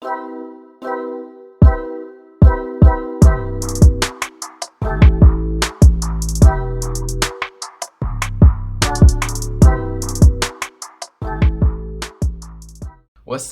What's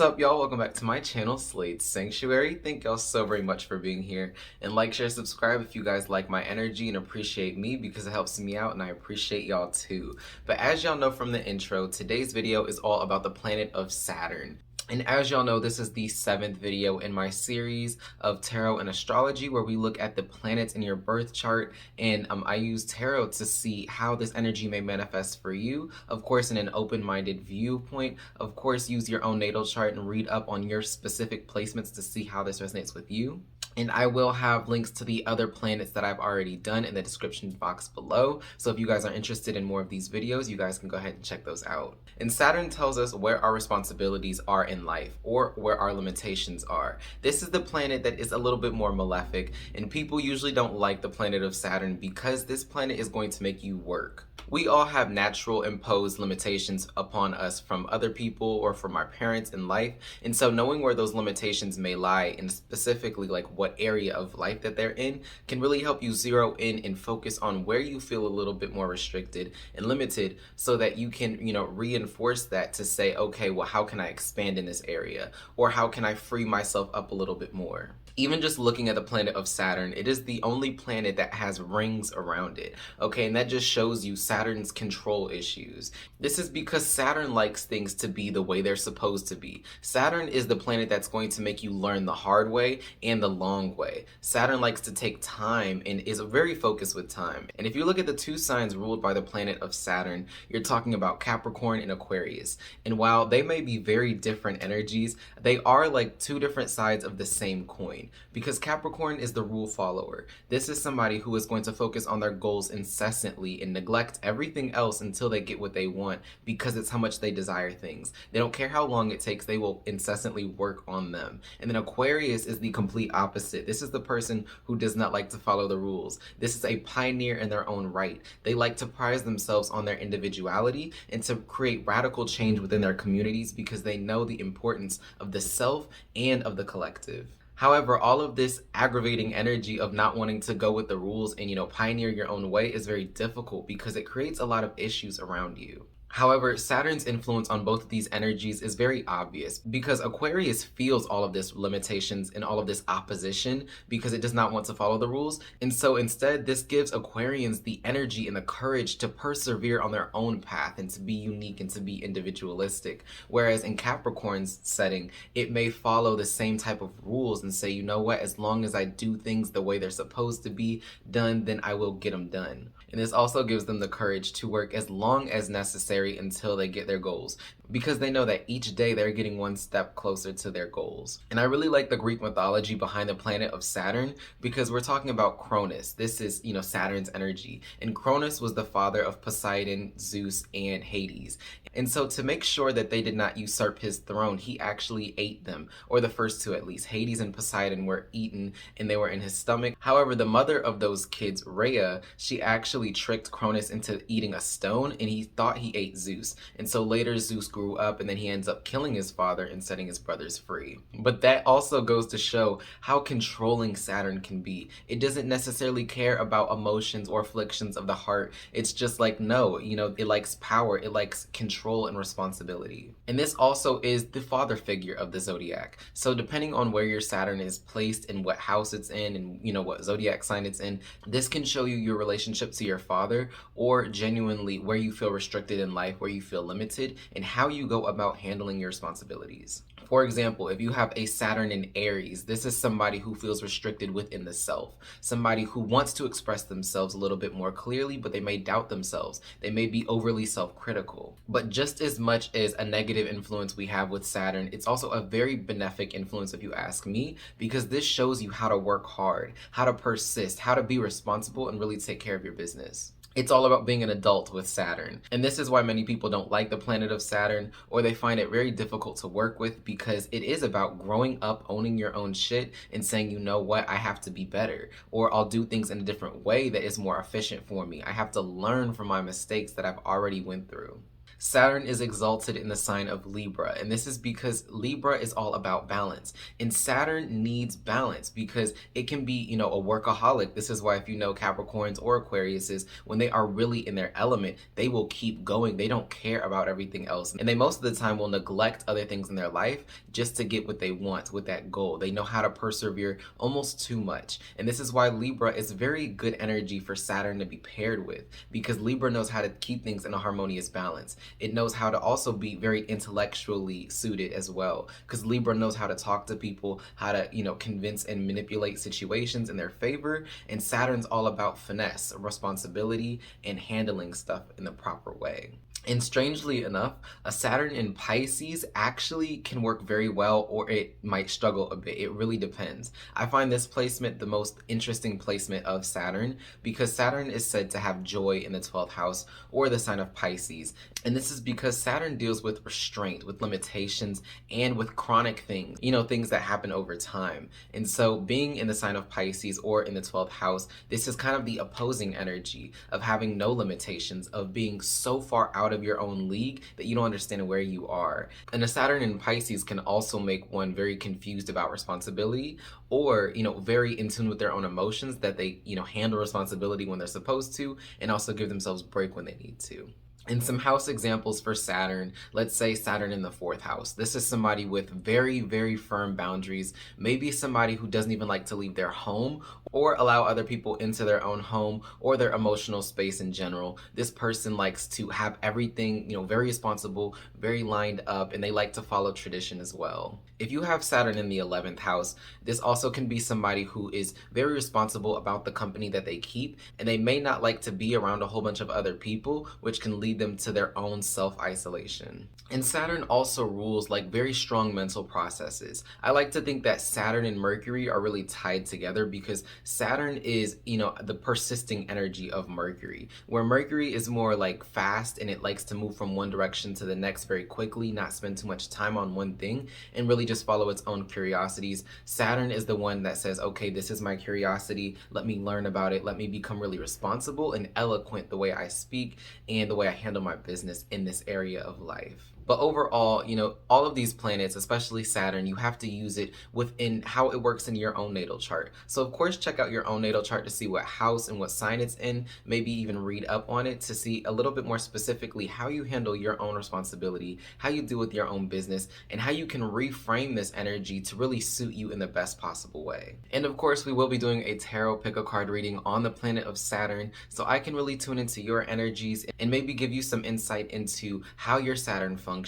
up, y'all? Welcome back to my channel, Slade's Sanctuary. Thank y'all so very much for being here. And like, share, subscribe if you guys like my energy and appreciate me, because it helps me out and I appreciate y'all too. But as y'all know from the intro, today's video is all about the planet of Saturn. And as y'all know, this is the 7th video in my series of tarot and astrology, where we look at the planets in your birth chart, and I use tarot to see how this energy may manifest for you, of course in an open-minded viewpoint. Of course, use your own natal chart and read up on your specific placements to see how this resonates with you. And I will have links to the other planets that I've already done in the description box below. So if you guys are interested in more of these videos, you guys can go ahead and check those out. And Saturn tells us where our responsibilities are in life, or where our limitations are. This is the planet that is a little bit more malefic, and people usually don't like the planet of Saturn because this planet is going to make you work. We all have natural imposed limitations upon us from other people or from our parents in life. And so knowing where those limitations may lie, and specifically like what area of life that they're in, can really help you zero in and focus on where you feel a little bit more restricted and limited, so that you can, reinforce that to say, okay, well, how can I expand in this area? Or how can I free myself up a little bit more? Even just looking at the planet of Saturn, it is the only planet that has rings around it, okay? And that just shows you Saturn's control issues. This is because Saturn likes things to be the way they're supposed to be. Saturn is the planet that's going to make you learn the hard way and the long way. Saturn likes to take time and is very focused with time. And if you look at the two signs ruled by the planet of Saturn, you're talking about Capricorn and Aquarius. And while they may be very different energies, they are like two different sides of the same coin. Because Capricorn is the rule follower. This is somebody who is going to focus on their goals incessantly and neglect everything else until they get what they want, because it's how much they desire things. They don't care how long it takes, they will incessantly work on them. And then Aquarius is the complete opposite. This is the person who does not like to follow the rules. This is a pioneer in their own right. They like to prize themselves on their individuality and to create radical change within their communities, because they know the importance of the self and of the collective. However, all of this aggravating energy of not wanting to go with the rules and, pioneer your own way is very difficult, because it creates a lot of issues around you. However, Saturn's influence on both of these energies is very obvious, because Aquarius feels all of this limitations and all of this opposition because it does not want to follow the rules. And so instead, this gives Aquarians the energy and the courage to persevere on their own path and to be unique and to be individualistic. Whereas in Capricorn's setting, it may follow the same type of rules and say, you know what, as long as I do things the way they're supposed to be done, then I will get them done. And this also gives them the courage to work as long as necessary until they get their goals, because they know that each day they're getting one step closer to their goals. And I really like the Greek mythology behind the planet of Saturn, because we're talking about Cronus. This is, Saturn's energy. And Cronus was the father of Poseidon, Zeus, and Hades. And so to make sure that they did not usurp his throne, he actually ate them, or the first two at least. Hades and Poseidon were eaten and they were in his stomach. However, the mother of those kids, Rhea, she actually tricked Cronus into eating a stone, and he thought he ate Zeus. And so later Zeus grew up, and then he ends up killing his father and setting his brothers free. But that also goes to show how controlling Saturn can be. It doesn't necessarily care about emotions or afflictions of the heart. It's just like, no, it likes power, it likes control and responsibility. And this also is the father figure of the zodiac. So depending on where your Saturn is placed and what house it's in and what zodiac sign it's in, this can show you your relationship to your father, or genuinely where you feel restricted in life, where you feel limited, and how you go about handling your responsibilities. For example, if you have a Saturn in Aries, this is somebody who feels restricted within the self, somebody who wants to express themselves a little bit more clearly, but they may doubt themselves. They may be overly self-critical. But just as much as a negative influence we have with Saturn, it's also a very benefic influence if you ask me, because this shows you how to work hard, how to persist, how to be responsible and really take care of your business. It's all about being an adult with Saturn. And this is why many people don't like the planet of Saturn, or they find it very difficult to work with, because it is about growing up, owning your own shit, and saying, you know what, I have to be better, or I'll do things in a different way that is more efficient for me. I have to learn from my mistakes that I've already went through. Saturn is exalted in the sign of Libra, and this is because Libra is all about balance. And Saturn needs balance because it can be, a workaholic. This is why if you know Capricorns or Aquariuses, when they are really in their element, they will keep going. They don't care about everything else. And they most of the time will neglect other things in their life just to get what they want with that goal. They know how to persevere almost too much. And this is why Libra is very good energy for Saturn to be paired with, because Libra knows how to keep things in a harmonious balance. It knows how to also be very intellectually suited as well, because Libra knows how to talk to people, how to, convince and manipulate situations in their favor. And Saturn's all about finesse, responsibility, and handling stuff in the proper way. And strangely enough, a Saturn in Pisces actually can work very well, or it might struggle a bit. It really depends. I find this placement the most interesting placement of Saturn because Saturn is said to have joy in the 12th house or the sign of Pisces. And this is because Saturn deals with restraint, with limitations, and with chronic things, things that happen over time. And so being in the sign of Pisces or in the 12th house, this is kind of the opposing energy of having no limitations, of being so far out of your own league that you don't understand where you are. And a Saturn in Pisces can also make one very confused about responsibility, or very in tune with their own emotions, that they handle responsibility when they're supposed to and also give themselves break when they need to. And some house examples for Saturn, let's say Saturn in the 4th house. This is somebody with very, very firm boundaries, maybe somebody who doesn't even like to leave their home or allow other people into their own home or their emotional space in general. This person likes to have everything, very responsible, very lined up, and they like to follow tradition as well. If you have Saturn in the 11th house, this also can be somebody who is very responsible about the company that they keep, and they may not like to be around a whole bunch of other people, which can lead them to their own self-isolation. And Saturn also rules very strong mental processes. I like to think that Saturn and Mercury are really tied together because Saturn is, the persisting energy of Mercury, where Mercury is more fast and it likes to move from one direction to the next very quickly, not spend too much time on one thing, and really just follow its own curiosities. Saturn is the one that says, okay, this is my curiosity, let me learn about it, let me become really responsible and eloquent the way I speak and the way I handle my business in this area of life. But overall, all of these planets, especially Saturn, you have to use it within how it works in your own natal chart. So of course, check out your own natal chart to see what house and what sign it's in, maybe even read up on it to see a little bit more specifically how you handle your own responsibility, how you deal with your own business, and how you can reframe this energy to really suit you in the best possible way. And of course, we will be doing a tarot pick-a card reading on the planet of Saturn, so I can really tune into your energies and maybe give you some insight into how your Saturn functions,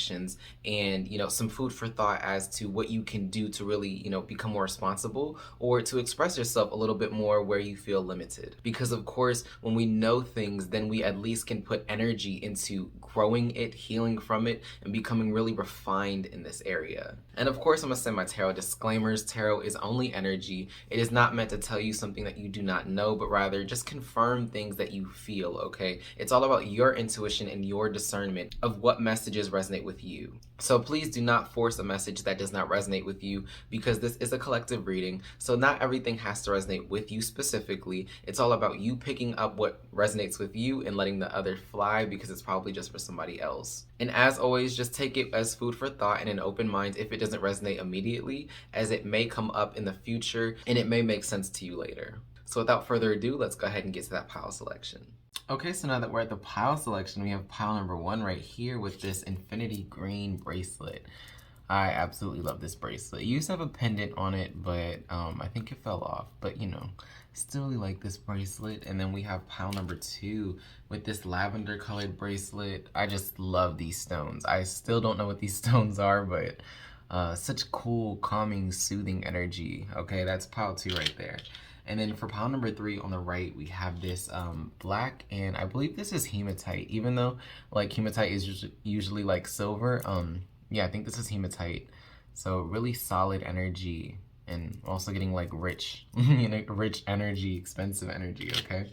and some food for thought as to what you can do to really become more responsible, or to express yourself a little bit more where you feel limited. Because of course, when we know things, then we at least can put energy into growing it, healing from it, and becoming really refined in this area. And of course, I'm gonna send my tarot disclaimers. Tarot is only energy. It is not meant to tell you something that you do not know, but rather just confirm things that you feel, okay? It's all about your intuition and your discernment of what messages resonate with you. So please do not force a message that does not resonate with you, because this is a collective reading, so not everything has to resonate with you specifically. It's all about you picking up what resonates with you and letting the other fly, because it's probably just for somebody else. And as always, just take it as food for thought and an open mind if it doesn't resonate immediately, as it may come up in the future and it may make sense to you later. So without further ado, let's go ahead and get to that pile selection. Okay, so now that we're at the pile selection, we have pile number 1 right here with this infinity green bracelet. I absolutely love this bracelet. It used to have a pendant on it, but I think it fell off. But still really like this bracelet. And then we have pile number 2 with this lavender colored bracelet. I just love these stones. I still don't know what these stones are, but such cool, calming, soothing energy. Okay, that's pile 2 right there. And then for pile number 3 on the right, we have this black, and I believe this is hematite, even though hematite is usually silver. Yeah, I think this is hematite. So really solid energy, and also getting rich, rich energy, expensive energy, okay?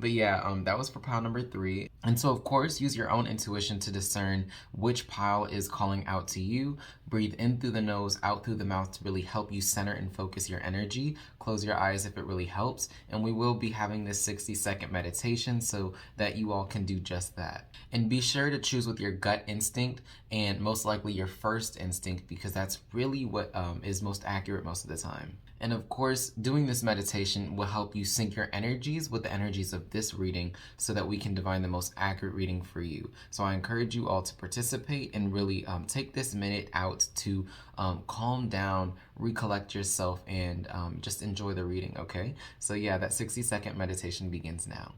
But yeah, that was for pile number 3. And so, of course, use your own intuition to discern which pile is calling out to you. Breathe in through the nose, out through the mouth to really help you center and focus your energy. Close your eyes if it really helps. And we will be having this 60-second meditation so that you all can do just that. And be sure to choose with your gut instinct and most likely your first instinct, because that's really what is most accurate most of the time. And of course, doing this meditation will help you sync your energies with the energies of this reading so that we can divine the most accurate reading for you. So I encourage you all to participate and really take this minute out to calm down, recollect yourself, and just enjoy the reading, okay? So yeah, that 60-second meditation begins now.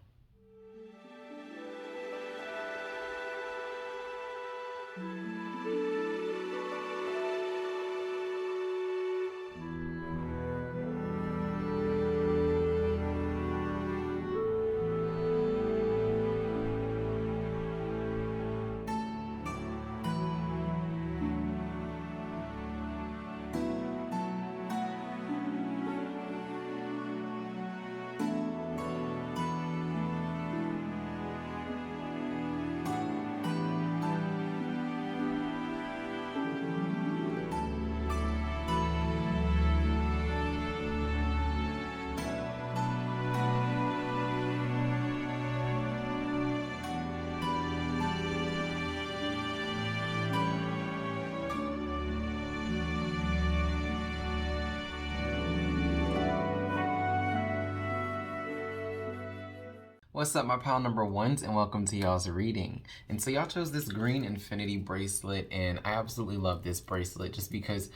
What's up, my pile number 1s, and welcome to y'all's reading. And so y'all chose this green infinity bracelet, and I absolutely love this bracelet just because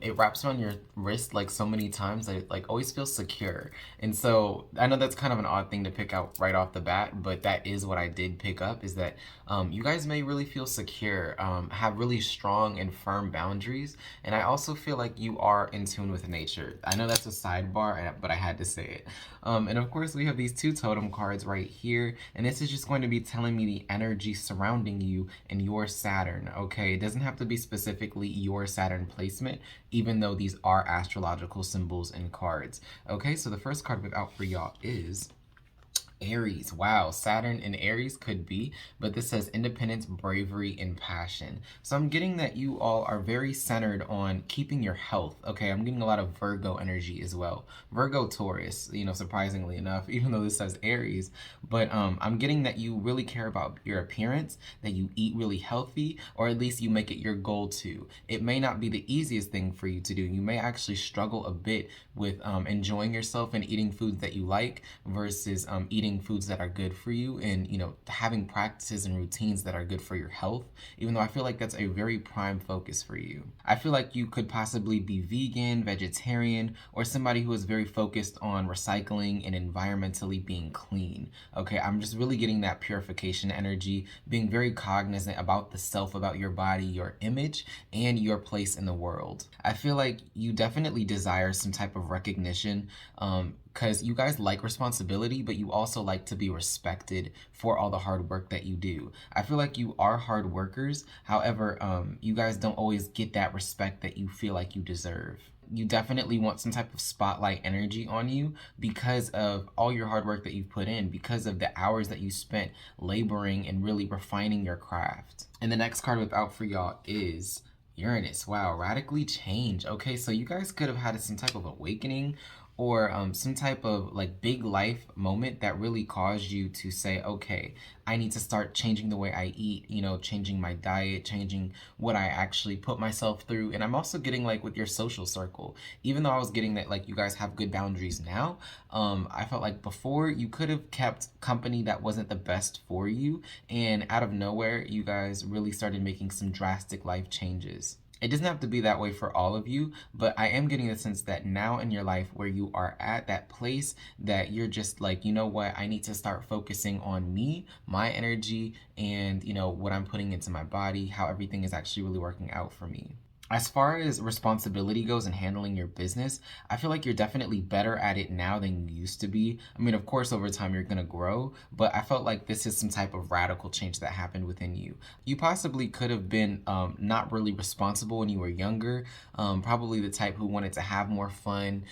it wraps around your wrist like so many times that it like always feels secure. And so I know that's kind of an odd thing to pick out right off the bat, but that is what I did pick up, is that you guys may really feel secure, have really strong and firm boundaries, and I also feel like you are in tune with nature. I know that's a sidebar, but I had to say it. And of course, we have these 2 totem cards right here, and this is just going to be telling me the energy surrounding you and your Saturn, okay? It doesn't have to be specifically your Saturn placement, even though these are astrological symbols and cards. Okay, so the first card we've out for y'all is Aries. Wow, Saturn in Aries could be, but this says independence, bravery, and passion. So I'm getting that you all are very centered on keeping your health. Okay, I'm getting a lot of Virgo energy as well. Virgo, Taurus, you know, surprisingly enough, even though this says Aries, but I'm getting that you really care about your appearance, that you eat really healthy, or at least you make it your goal to. It may not be the easiest thing for you to do. You may actually struggle a bit with enjoying yourself and eating foods that you like versus eating foods that are good for you, and you know, having practices and routines that are good for your health, even though I feel like that's a very prime focus for you. I feel like you could possibly be vegan, vegetarian, or somebody who is very focused on recycling and environmentally being clean. Okay, I'm just really getting that purification energy, being very cognizant about the self, about your body, your image, and your place in the world. I feel like you definitely desire some type of recognition, because you guys like responsibility, but you also like to be respected for all the hard work that you do. I feel like you are hard workers. However, you guys don't always get that respect that you feel like you deserve. You definitely want some type of spotlight energy on you because of all your hard work that you've put in, because of the hours that you spent laboring and really refining your craft. And the next card without for y'all is Uranus. Wow, radically change. Okay, so you guys could have had some type of awakening or some type of like big life moment that really caused you to say, okay, I need to start changing the way I eat, you know, changing my diet, changing what I actually put myself through. And I'm also getting like with your social circle, even though I was getting that like you guys have good boundaries now, I felt like before you could have kept company that wasn't the best for you, and out of nowhere you guys really started making some drastic life changes. It doesn't have to be that way for all of you, but I am getting the sense that now in your life where you are at that place that you're just like, you know what, I need to start focusing on me, my energy, and you know what I'm putting into my body, how everything is actually really working out for me. As far as responsibility goes and handling your business, I feel like you're definitely better at it now than you used to be. I mean, of course, over time you're gonna grow, but I felt like this is some type of radical change that happened within you. You possibly could have been not really responsible when you were younger, probably the type who wanted to have more fun,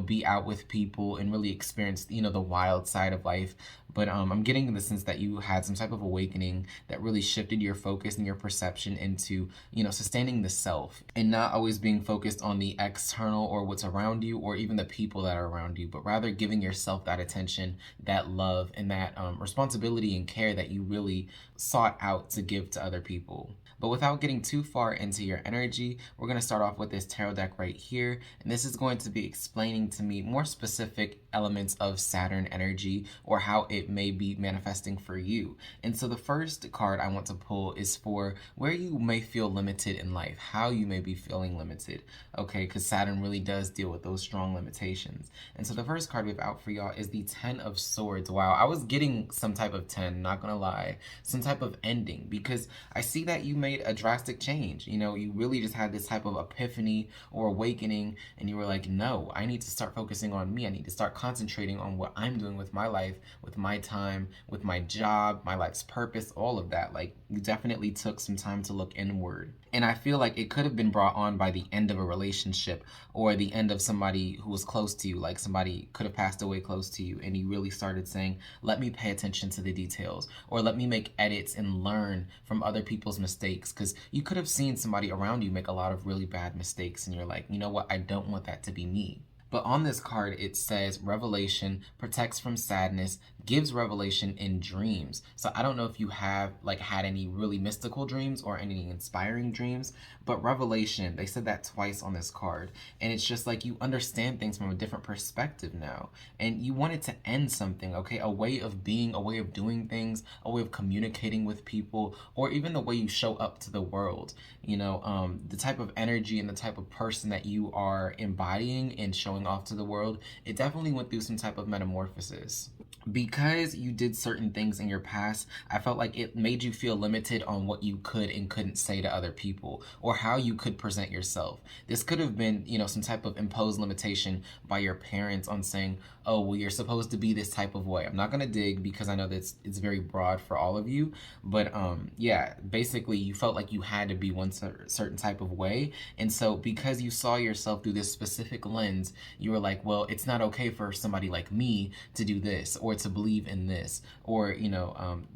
be out with people and really experience, the wild side of life. But I'm getting the sense that you had some type of awakening that really shifted your focus and your perception into, sustaining the self and not always being focused on the external or what's around you or even the people that are around you, but rather giving yourself that attention, that love, and that responsibility and care that you really sought out to give to other people. But without getting too far into your energy, we're going to start off with this tarot deck right here. And this is going to be explaining to me more specific elements of Saturn energy or how it may be manifesting for you. And so the first card I want to pull is for where you may feel limited in life, how you may be feeling limited, okay? Because Saturn really does deal with those strong limitations. And so the first card we have out for y'all is the 10 of Swords. Wow, I was getting some type of 10, not gonna lie, some type of ending, because I see that you made a drastic change. You really just had this type of epiphany or awakening, and you were like, no, I need to start focusing on me. I need to start concentrating on what I'm doing with my life, with my time, with my job, my life's purpose, all of that. Like, you definitely took some time to look inward. And I feel like it could have been brought on by the end of a relationship or the end of somebody who was close to you, like somebody could have passed away close to you, and you really started saying, let me pay attention to the details, or let me make edits and learn from other people's mistakes. Because you could have seen somebody around you make a lot of really bad mistakes, and you're like, you know what, I don't want that to be me. But on this card, it says revelation, protects from sadness, gives revelation in dreams. So I don't know if you have had any really mystical dreams or any inspiring dreams, but revelation, they said that twice on this card. And it's just like you understand things from a different perspective now. And you want it to end something, okay? A way of being, a way of doing things, a way of communicating with people, or even the way you show up to the world. The type of energy and the type of person that you are embodying and showing off to the world, it definitely went through some type of metamorphosis. Because you did certain things in your past, I felt like it made you feel limited on what you could and couldn't say to other people or how you could present yourself. This could have been, some type of imposed limitation by your parents on saying, oh, well, you're supposed to be this type of way. I'm not going to dig because I know that it's very broad for all of you. But yeah, basically you felt like you had to be one certain type of way. And so because you saw yourself through this specific lens, you were like, well, it's not okay for somebody like me to do this or to believe in this or,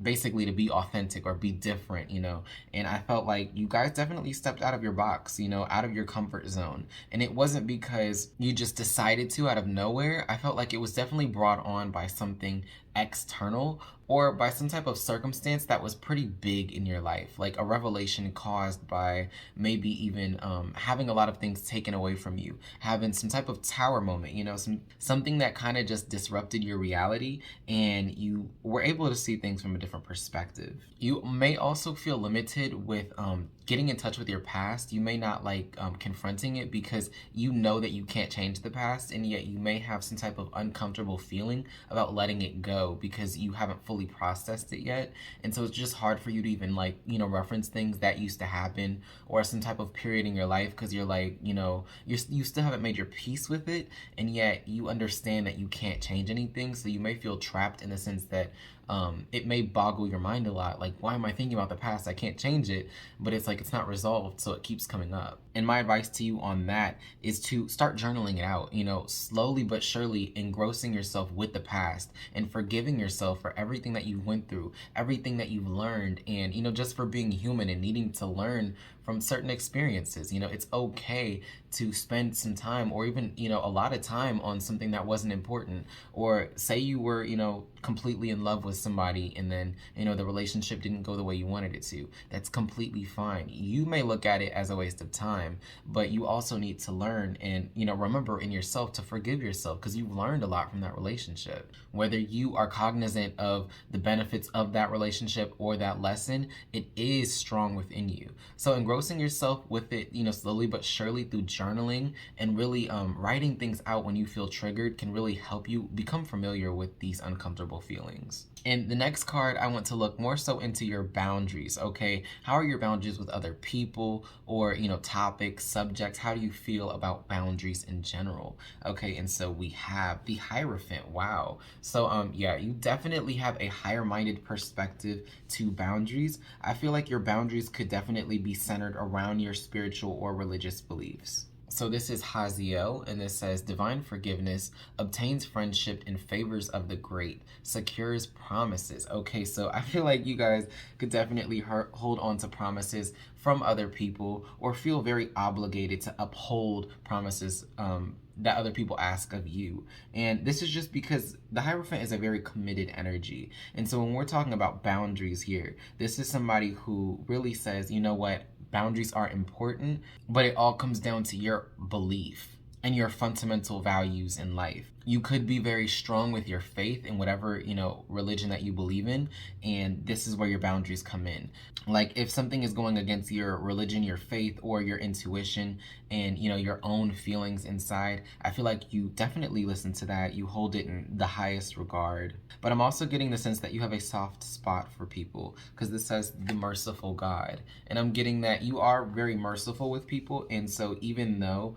basically to be authentic or be different, And I felt like you guys definitely stepped out of your box, out of your comfort zone. And it wasn't because you just decided to out of nowhere. I felt like it was definitely brought on by something external or by some type of circumstance that was pretty big in your life, like a revelation caused by maybe even having a lot of things taken away from you, having some type of tower moment, something that kind of just disrupted your reality, and you were able to see things from a different perspective. You may also feel limited with getting in touch with your past. You may not like confronting it because you know that you can't change the past, and yet you may have some type of uncomfortable feeling about letting it go because you haven't fully processed it yet. And so it's just hard for you to even reference things that used to happen or some type of period in your life because you're like, you still haven't made your peace with it, and yet you understand that you can't change anything. So you may feel trapped in the sense that it may boggle your mind a lot. Like, why am I thinking about the past? I can't change it. But it's like it's not resolved, so it keeps coming up. And my advice to you on that is to start journaling it out, slowly but surely engrossing yourself with the past and forgiving yourself for everything that you went through, everything that you've learned, and, just for being human and needing to learn from certain experiences. It's okay to spend some time or even, a lot of time on something that wasn't important. Or say you were, completely in love with somebody and then, the relationship didn't go the way you wanted it to. That's completely fine. You may look at it as a waste of time, but you also need to learn and, remember in yourself to forgive yourself because you've learned a lot from that relationship. Whether you are cognizant of the benefits of that relationship or that lesson, it is strong within you. So engross engrossing yourself with it, slowly but surely through journaling and really writing things out when you feel triggered can really help you become familiar with these uncomfortable feelings. And the next card, I want to look more so into your boundaries, okay? How are your boundaries with other people or, topics, subjects? How do you feel about boundaries in general? Okay, and so we have the Hierophant. Wow. So, yeah, you definitely have a higher-minded perspective to boundaries. I feel like your boundaries could definitely be centered around your spiritual or religious beliefs. So this is Haziel, and this says, divine forgiveness obtains friendship in favors of the great, secures promises. Okay, so I feel like you guys could definitely hold on to promises from other people or feel very obligated to uphold promises that other people ask of you. And this is just because the Hierophant is a very committed energy. And so when we're talking about boundaries here, this is somebody who really says, you know what, boundaries are important, but it all comes down to your belief and your fundamental values in life. You could be very strong with your faith in whatever, religion that you believe in, and this is where your boundaries come in. Like if something is going against your religion, your faith, or your intuition and, your own feelings inside, I feel like you definitely listen to that. You hold it in the highest regard. But I'm also getting the sense that you have a soft spot for people because this says the merciful God. And I'm getting that you are very merciful with people. And so even though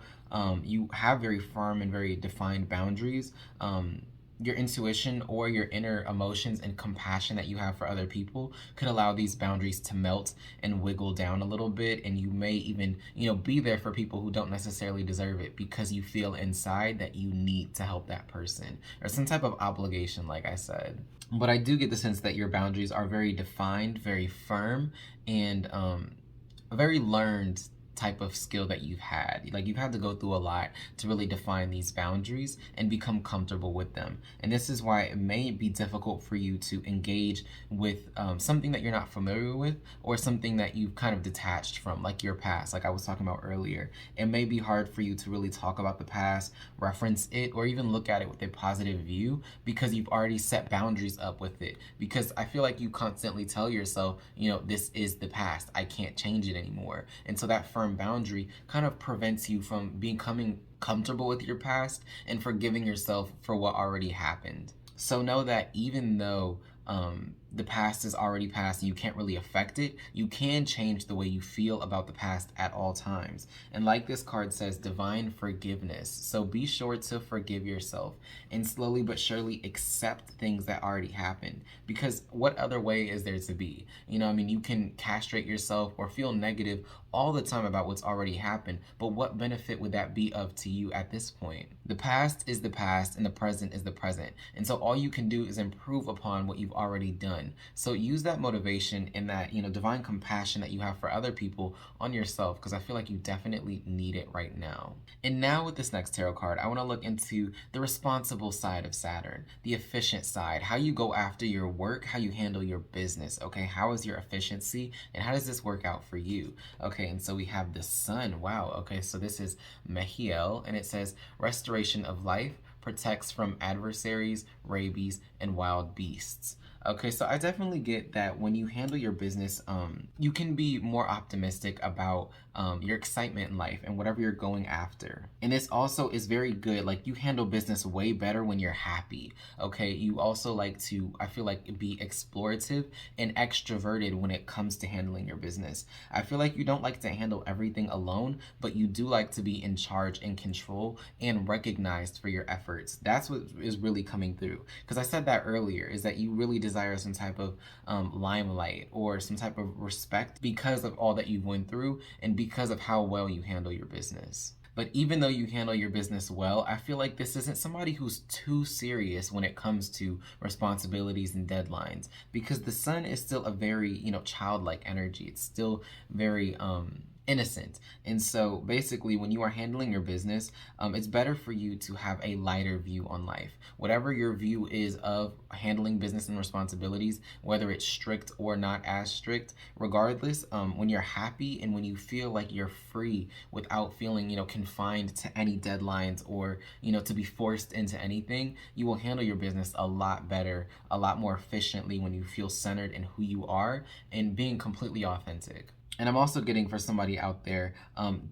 you have very firm and very defined boundaries, your intuition or your inner emotions and compassion that you have for other people could allow these boundaries to melt and wiggle down a little bit, and you may even be there for people who don't necessarily deserve it because you feel inside that you need to help that person or some type of obligation, like I said. But I do get the sense that your boundaries are very defined, very firm, and a very learned type of skill that you've had. Like you've had to go through a lot to really define these boundaries and become comfortable with them. And this is why it may be difficult for you to engage with something that you're not familiar with or something that you've kind of detached from, like your past, like I was talking about earlier. It may be hard for you to really talk about the past, reference it, or even look at it with a positive view because you've already set boundaries up with it. Because I feel like you constantly tell yourself, this is the past. I can't change it anymore. And so that firm boundary kind of prevents you from becoming comfortable with your past and forgiving yourself for what already happened. So know that even though the past is already past and you can't really affect it, you can change the way you feel about the past at all times. And like this card says, divine forgiveness. So be sure to forgive yourself and slowly but surely accept things that already happened. Because what other way is there to be? You can castrate yourself or feel negative all the time about what's already happened, but what benefit would that be of to you at this point? The past is the past and the present is the present. And so all you can do is improve upon what you've already done. So use that motivation and that, divine compassion that you have for other people on yourself, because I feel like you definitely need it right now. And now with this next tarot card, I want to look into the responsible side of Saturn, the efficient side, how you go after your work, how you handle your business, okay? How is your efficiency and how does this work out for you? Okay, and so we have the Sun. Wow, okay, so this is Mehiel, and it says restoration of life, protects from adversaries, rabies, and wild beasts. Okay, so I definitely get that when you handle your business, you can be more optimistic about your excitement in life and whatever you're going after. And this also is very good. Like you handle business way better when you're happy. Okay, you also like to, I feel like, be explorative and extroverted when it comes to handling your business. I feel like you don't like to handle everything alone, but you do like to be in charge and control and recognized for your efforts. That's what is really coming through. Because I said that earlier, is that you really desire some type of limelight or some type of respect because of all that you went through and because of how well you handle your business. But even though you handle your business well, I feel like this isn't somebody who's too serious when it comes to responsibilities and deadlines, because the Sun is still a very, childlike energy. It's still very innocent. And so basically when you are handling your business, it's better for you to have a lighter view on life. Whatever your view is of handling business and responsibilities, whether it's strict or not as strict, regardless, when you're happy and when you feel like you're free without feeling, confined to any deadlines or, to be forced into anything, you will handle your business a lot better, a lot more efficiently when you feel centered in who you are and being completely authentic. And I'm also getting for somebody out there,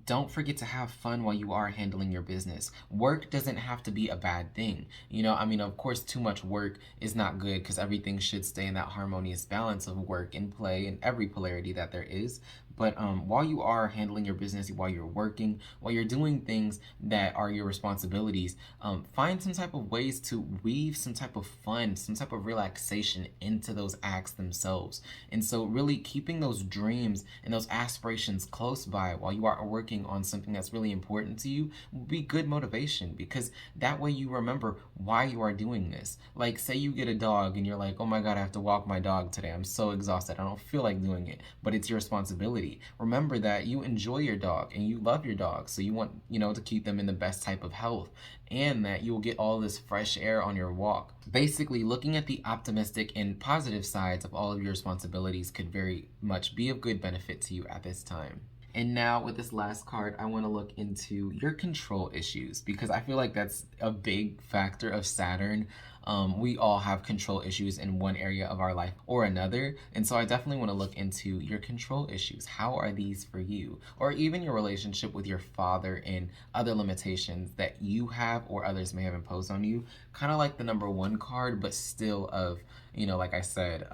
don't forget to have fun while you are handling your business. Work doesn't have to be a bad thing. I mean, of course, too much work is not good because everything should stay in that harmonious balance of work and play and every polarity that there is. But while you are handling your business, while you're working, while you're doing things that are your responsibilities, find some type of ways to weave some type of fun, some type of relaxation into those acts themselves. And so, really keeping those dreams and those aspirations close by while you are working on something that's really important to you will be good motivation, because that way you remember why you are doing this. Like, say you get a dog and you're like, oh my God, I have to walk my dog today. I'm so exhausted. I don't feel like doing it, but it's your responsibility. Remember that you enjoy your dog and you love your dog. So you want, to keep them in the best type of health, and that you'll get all this fresh air on your walk. Basically, looking at the optimistic and positive sides of all of your responsibilities could very much be of good benefit to you at this time. And now with this last card, I want to look into your control issues, because I feel like that's a big factor of Saturn. We all have control issues in one area of our life or another. And so I definitely want to look into your control issues. How are these for you? Or even your relationship with your father and other limitations that you have or others may have imposed on you. Kind of like the number one card, but still of, like I said,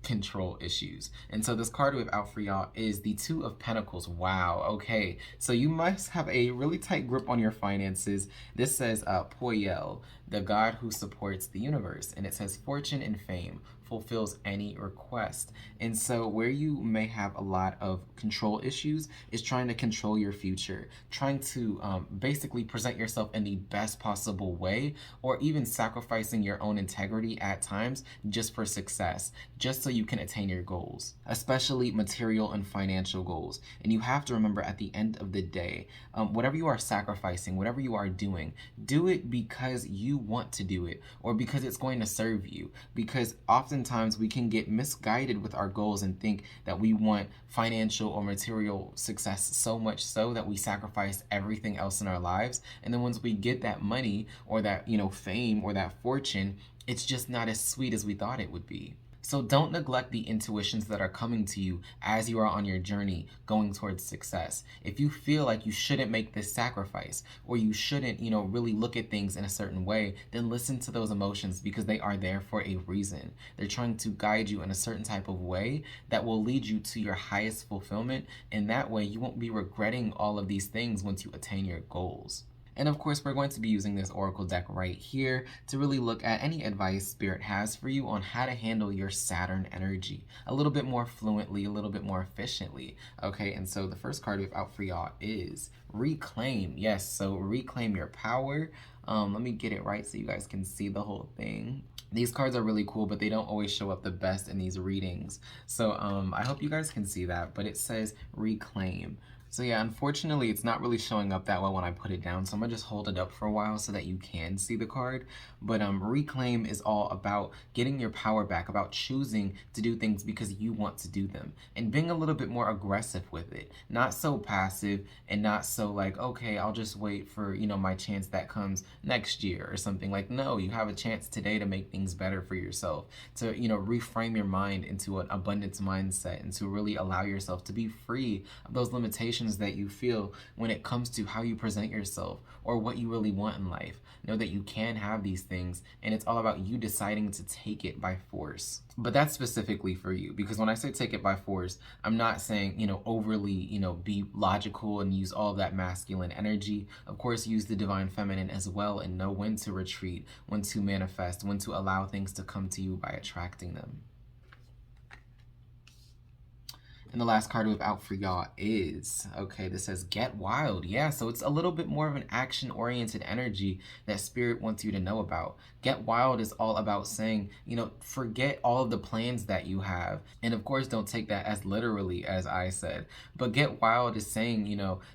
control issues. And so this card we have out for y'all is the Two of Pentacles. Wow. Okay. So you must have a really tight grip on your finances. This says Poyel, the God who supports the universe. And it says fortune and fame fulfills any request. And so where you may have a lot of control issues is trying to control your future, trying to basically present yourself in the best possible way, or even sacrificing your own integrity at times just for success, just so you can attain your goals, especially material and financial goals. And you have to remember, at the end of the day, whatever you are sacrificing, whatever you are doing, do it because you want to do it, or because it's going to serve you. Because oftentimes we can get misguided with our goals and think that we want financial or material success so much so that we sacrifice everything else in our lives. And then once we get that money or that, fame or that fortune, it's just not as sweet as we thought it would be. So don't neglect the intuitions that are coming to you as you are on your journey going towards success. If you feel like you shouldn't make this sacrifice, or you shouldn't, really look at things in a certain way, then listen to those emotions, because they are there for a reason. They're trying to guide you in a certain type of way that will lead you to your highest fulfillment. And that way you won't be regretting all of these things once you attain your goals. And of course, we're going to be using this oracle deck right here to really look at any advice Spirit has for you on how to handle your Saturn energy a little bit more fluently, a little bit more efficiently. Okay, and so the first card we have out for y'all is Reclaim. Yes, so reclaim your power. Let me get it right so you guys can see the whole thing. These cards are really cool, but they don't always show up the best in these readings. So I hope you guys can see that, but it says Reclaim. So yeah, unfortunately, it's not really showing up that well when I put it down. So I'm gonna just hold it up for a while so that you can see the card. But Reclaim is all about getting your power back, about choosing to do things because you want to do them, and being a little bit more aggressive with it. Not so passive and not so like, okay, I'll just wait for, my chance that comes next year or something. Like, no, you have a chance today to make things better for yourself, to, reframe your mind into an abundance mindset, and to really allow yourself to be free of those limitations that you feel when it comes to how you present yourself or what you really want in life. Know that you can have these things, and it's all about you deciding to take it by force. But that's specifically for you, because when I say take it by force, I'm not saying, overly, be logical and use all of that masculine energy. Of course, use the divine feminine as well, and know when to retreat, when to manifest, when to allow things to come to you by attracting them. And the last card we have out for y'all is, okay, this says Get Wild. Yeah, so it's a little bit more of an action-oriented energy that Spirit wants you to know about. Get Wild is all about saying, forget all of the plans that you have. And of course, don't take that as literally as I said. But Get Wild is saying,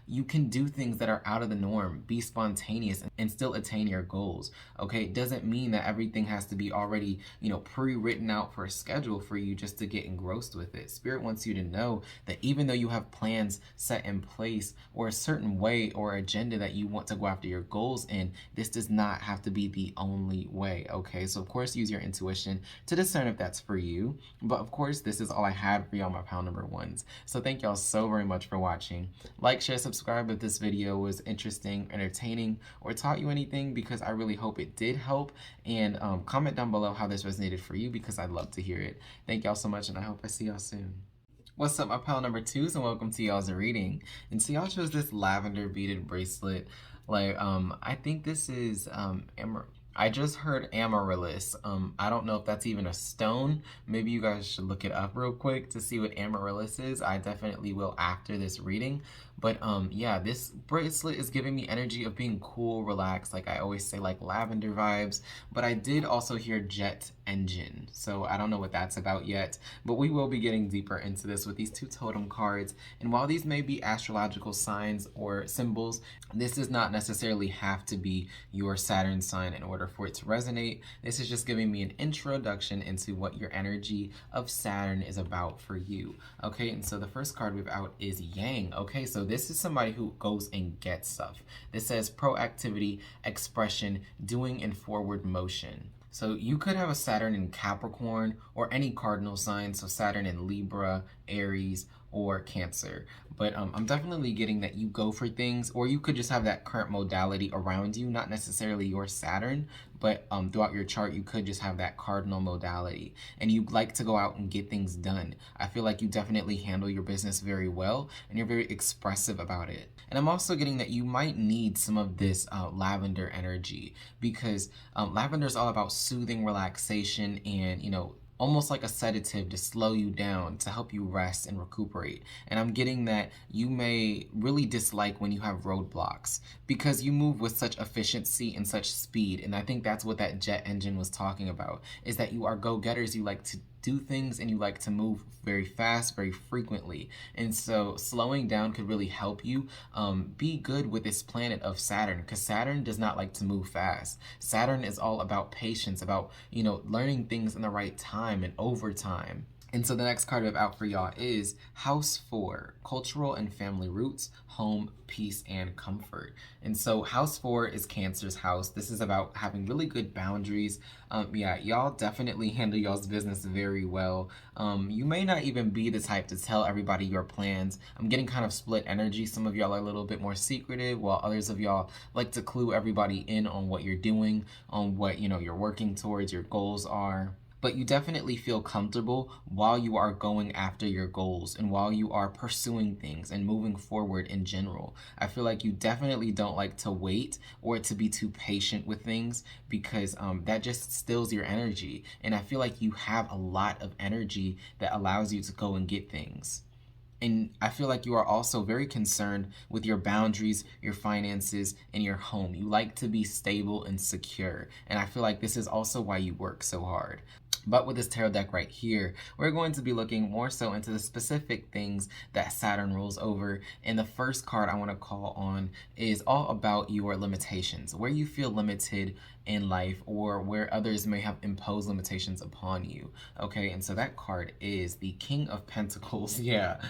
you can do things that are out of the norm, be spontaneous, and still attain your goals. Okay, it doesn't mean that everything has to be already, pre-written out for a schedule for you just to get engrossed with it. Spirit wants you to know know that even though you have plans set in place or a certain way or agenda that you want to go after your goals in, this does not have to be the only way, okay? So of course, use your intuition to discern if that's for you. But of course, this is all I had for y'all, my pile number ones. So thank y'all so very much for watching. Like, share, subscribe if this video was interesting, entertaining, or taught you anything, because I really hope it did help. And comment down below how this resonated for you, because I'd love to hear it. Thank y'all so much, and I hope I see y'all soon. What's up, my pile number twos, and welcome to y'all's reading. And so y'all chose this lavender beaded bracelet. Like, I think this is I just heard amaryllis. I don't know if that's even a stone. Maybe you guys should look it up real quick to see what amaryllis is. I definitely will after this reading. But yeah, this bracelet is giving me energy of being cool, relaxed, like I always say, like lavender vibes. But I did also hear jet engine, so I don't know what that's about yet. But we will be getting deeper into this with these two totem cards. And while these may be astrological signs or symbols, this does not necessarily have to be your Saturn sign in order for it to resonate. This is just giving me an introduction into what your energy of Saturn is about for you. Okay, and so the first card we have out is Yang. Okay, so this is somebody who goes and gets stuff. This says proactivity, expression, doing in forward motion. So you could have a Saturn in Capricorn or any cardinal sign, so Saturn in Libra, Aries, or Cancer. But I'm definitely getting that you go for things, or you could just have that current modality around you, not necessarily your Saturn, but throughout your chart, you could just have that cardinal modality, and you like to go out and get things done. I feel like you definitely handle your business very well, and you're very expressive about it. And I'm also getting that you might need some of this lavender energy, because lavender is all about soothing relaxation and, you know, almost like a sedative to slow you down, to help you rest and recuperate. And I'm getting that you may really dislike when you have roadblocks, because you move with such efficiency and such speed. And I think that's what that jet engine was talking about, is that you are go-getters. You like to do things and you like to move very fast, very frequently. And so slowing down could really help you be good with this planet of Saturn, because Saturn does not like to move fast. Saturn is all about patience, about, you know, learning things in the right time and over time. And so the next card we have out for y'all is House 4, Cultural and Family Roots, Home, Peace, and Comfort. And so House 4 is Cancer's house. This is about having really good boundaries. Yeah, y'all definitely handle y'all's business very well. You may not even be the type to tell everybody your plans. I'm getting kind of split energy. Some of y'all are a little bit more secretive, while others of y'all like to clue everybody in on what you're doing, on what, you know, you're working towards, your goals are. But you definitely feel comfortable while you are going after your goals and while you are pursuing things and moving forward in general. I feel like you definitely don't like to wait or to be too patient with things, because that just stills your energy. And I feel like you have a lot of energy that allows you to go and get things. And I feel like you are also very concerned with your boundaries, your finances, and your home. You like to be stable and secure. And I feel like this is also why you work so hard. But with this tarot deck right here, we're going to be looking more so into the specific things that Saturn rules over. And the first card I want to call on is all about your limitations, where you feel limited in life or where others may have imposed limitations upon you. Okay, and so that card is the King of Pentacles. Yeah,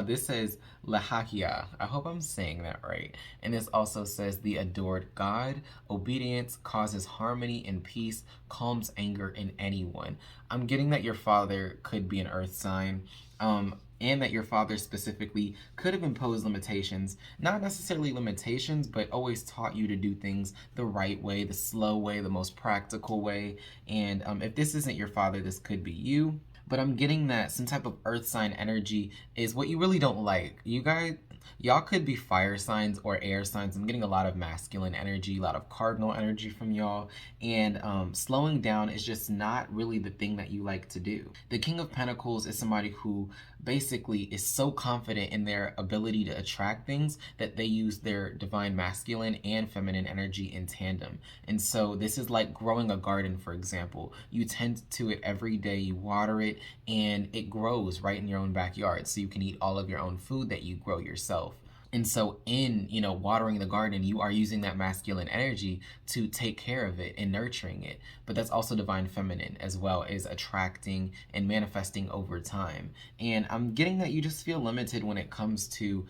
this says Lahakia. I hope I'm saying that right. And this also says the Adored God. Obedience causes harmony and peace, calms anger in anyone. I'm getting that your father could be an earth sign. And that your father specifically could have imposed limitations, not necessarily limitations, but always taught you to do things the right way, the slow way, the most practical way. And if this isn't your father, this could be you. But I'm getting that some type of earth sign energy is what you really don't like. Y'all could be fire signs or air signs. I'm getting a lot of masculine energy, a lot of cardinal energy from y'all. And slowing down is just not really the thing that you like to do. The King of Pentacles is somebody who basically is so confident in their ability to attract things that they use their divine masculine and feminine energy in tandem. And so this is like growing a garden, for example. You tend to it every day, you water it, and it grows right in your own backyard. So you can eat all of your own food that you grow yourself. And so in, watering the garden, you are using that masculine energy to take care of it and nurturing it. But that's also divine feminine as well, as attracting and manifesting over time. And I'm getting that you just feel limited when it comes to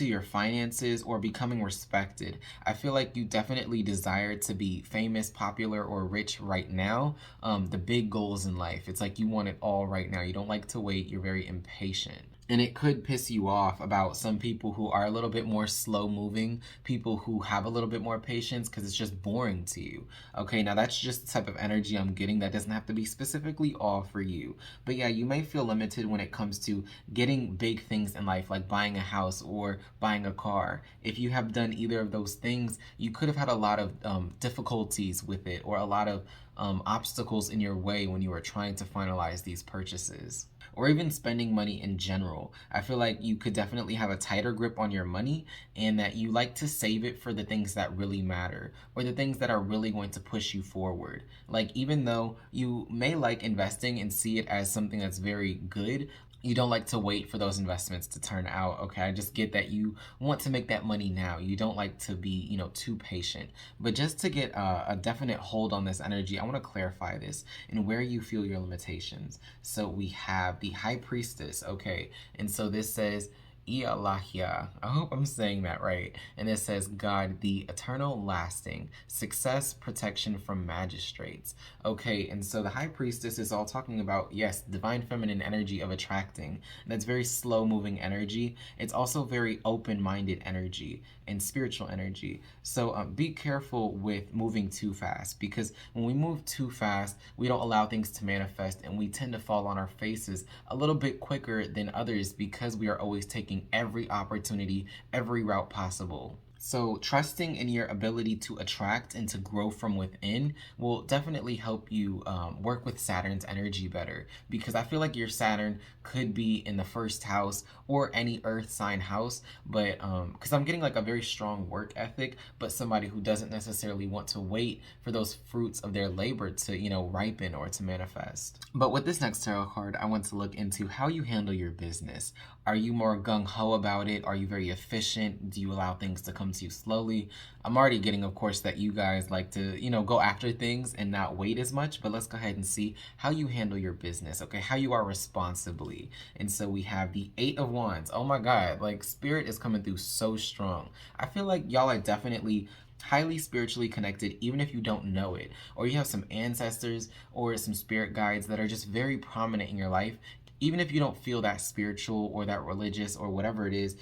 your finances or becoming respected. I feel like you definitely desire to be famous, popular, or rich right now. The big goals in life. It's like you want it all right now. You don't like to wait. You're very impatient. And it could piss you off about some people who are a little bit more slow moving, people who have a little bit more patience because it's just boring to you. Okay, now that's just the type of energy I'm getting. That doesn't have to be specifically all for you. But yeah, you may feel limited when it comes to getting big things in life, like buying a house or buying a car. If you have done either of those things, you could have had a lot of difficulties with it, or a lot of obstacles in your way when you were trying to finalize these purchases, or even spending money in general. I feel like you could definitely have a tighter grip on your money, and that you like to save it for the things that really matter, or the things that are really going to push you forward. Like, even though you may like investing and see it as something that's very good, you don't like to wait for those investments to turn out. Okay, I just get that you want to make that money now. You don't like to be, too patient. But just to get a definite hold on this energy, I want to clarify this and where you feel your limitations. So we have the High Priestess. Okay, and so this says Ialahia. I hope I'm saying that right. And it says God, the eternal, lasting, success, protection from magistrates. Okay, and so the High Priestess is all talking about, yes, divine feminine energy of attracting. That's very slow moving energy. It's also very open minded energy and spiritual energy. So be careful with moving too fast, because when we move too fast, we don't allow things to manifest, and we tend to fall on our faces a little bit quicker than others because we are always taking every opportunity, every route possible. So trusting in your ability to attract and to grow from within will definitely help you work with Saturn's energy better, because I feel like your Saturn could be in the first house or any earth sign house, but because I'm getting like a very strong work ethic, but somebody who doesn't necessarily want to wait for those fruits of their labor to, ripen or to manifest. But with this next tarot card, I want to look into how you handle your business. Are you more gung-ho about it? Are you very efficient? Do you allow things to come to you slowly? I'm already getting, of course, that you guys like to, go after things and not wait as much, but let's go ahead and see how you handle your business, okay? How you are responsibly. And so we have the Eight of Wands. Oh my God, like Spirit is coming through so strong. I feel like y'all are definitely highly spiritually connected, even if you don't know it, or you have some ancestors or some spirit guides that are just very prominent in your life. Even if you don't feel that spiritual or that religious or whatever it is,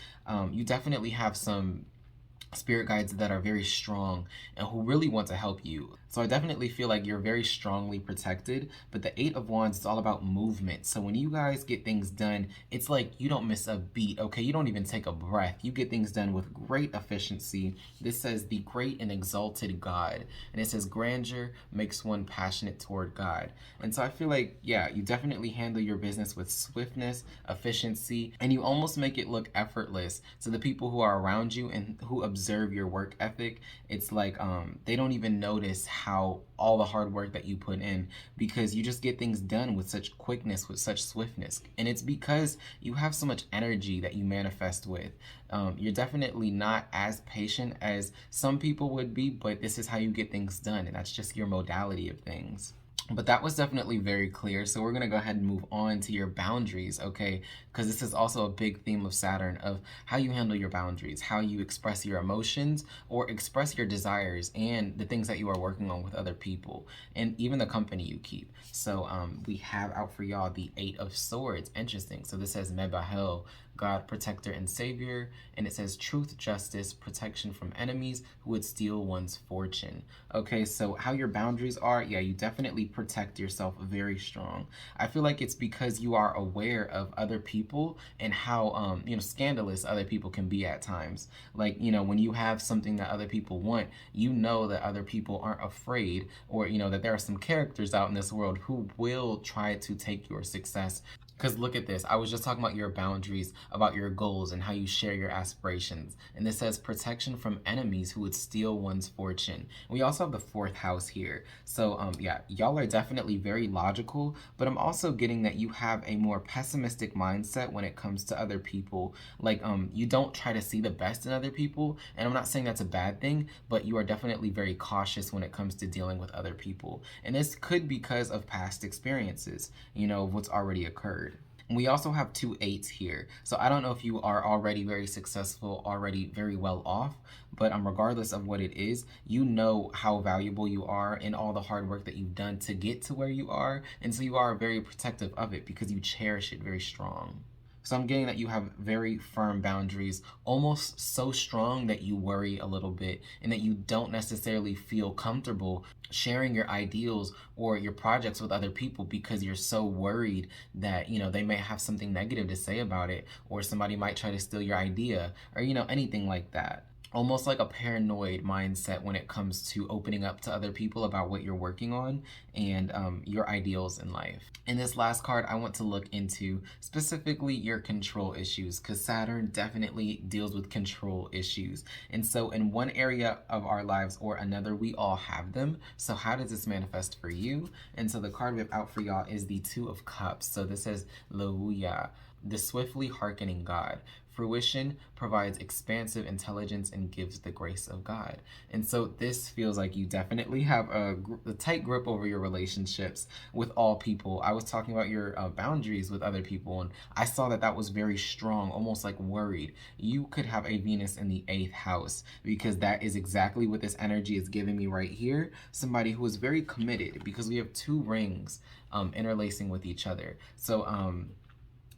you definitely have some spirit guides that are very strong and who really want to help you. So I definitely feel like you're very strongly protected, but the Eight of Wands is all about movement. So when you guys get things done, it's like you don't miss a beat, okay? You don't even take a breath. You get things done with great efficiency. This says the great and exalted God, and it says grandeur makes one passionate toward God. And so I feel like, yeah, you definitely handle your business with swiftness, efficiency, and you almost make it look effortless. So the people who are around you and who observe your work ethic, it's like they don't even notice how all the hard work that you put in, because you just get things done with such quickness, with such swiftness. And it's because you have so much energy that you manifest with. You're definitely not as patient as some people would be, but this is how you get things done, and that's just your modality of things. But that was definitely very clear. So we're going to go ahead and move on to your boundaries, okay? Because this is also a big theme of Saturn, of how you handle your boundaries, how you express your emotions or express your desires, and the things that you are working on with other people, and even the company you keep. So we have out for y'all the Eight of Swords. Interesting. So this says Mebahel, God, protector and savior, and it says truth, justice, protection from enemies who would steal one's fortune. Okay, so how your boundaries are, yeah, you definitely protect yourself very strong. I feel like it's because you are aware of other people and how scandalous other people can be at times. Like, when you have something that other people want, you know that other people aren't afraid, or that there are some characters out in this world who will try to take your success Because look at this. I was just talking about your boundaries, about your goals, and how you share your aspirations. And this says protection from enemies who would steal one's fortune. We also have the fourth house here. So, yeah, y'all are definitely very logical, but I'm also getting that you have a more pessimistic mindset when it comes to other people. Like, you don't try to see the best in other people. And I'm not saying that's a bad thing, but you are definitely very cautious when it comes to dealing with other people. And this could be because of past experiences, you know, of what's already occurred. We also have 2 8s here. So I don't know if you are already very successful, already very well off, but regardless of what it is, you know how valuable you are and all the hard work that you've done to get to where you are. And so you are very protective of it because you cherish it very strong. So I'm getting that you have very firm boundaries, almost so strong that you worry a little bit and that you don't necessarily feel comfortable sharing your ideals or your projects with other people because you're so worried that, you know, they may have something negative to say about it, or somebody might try to steal your idea, or, you know, anything like that. Almost like a paranoid mindset when it comes to opening up to other people about what you're working on and your ideals in life. In this last card, I want to look into specifically your control issues, because Saturn definitely deals with control issues. And so in one area of our lives or another, we all have them. So how does this manifest for you? And so the card we have out for y'all is the Two of Cups. So this says Lauya, the swiftly hearkening God. Fruition provides expansive intelligence and gives the grace of God. And so this feels like you definitely have a tight grip over your relationships with all people. I was talking about your boundaries with other people, and I saw that that was very strong, almost like worried. You could have a Venus in the 8th house, because that is exactly what this energy is giving me right here. Somebody who is very committed, because we have 2 rings interlacing with each other. So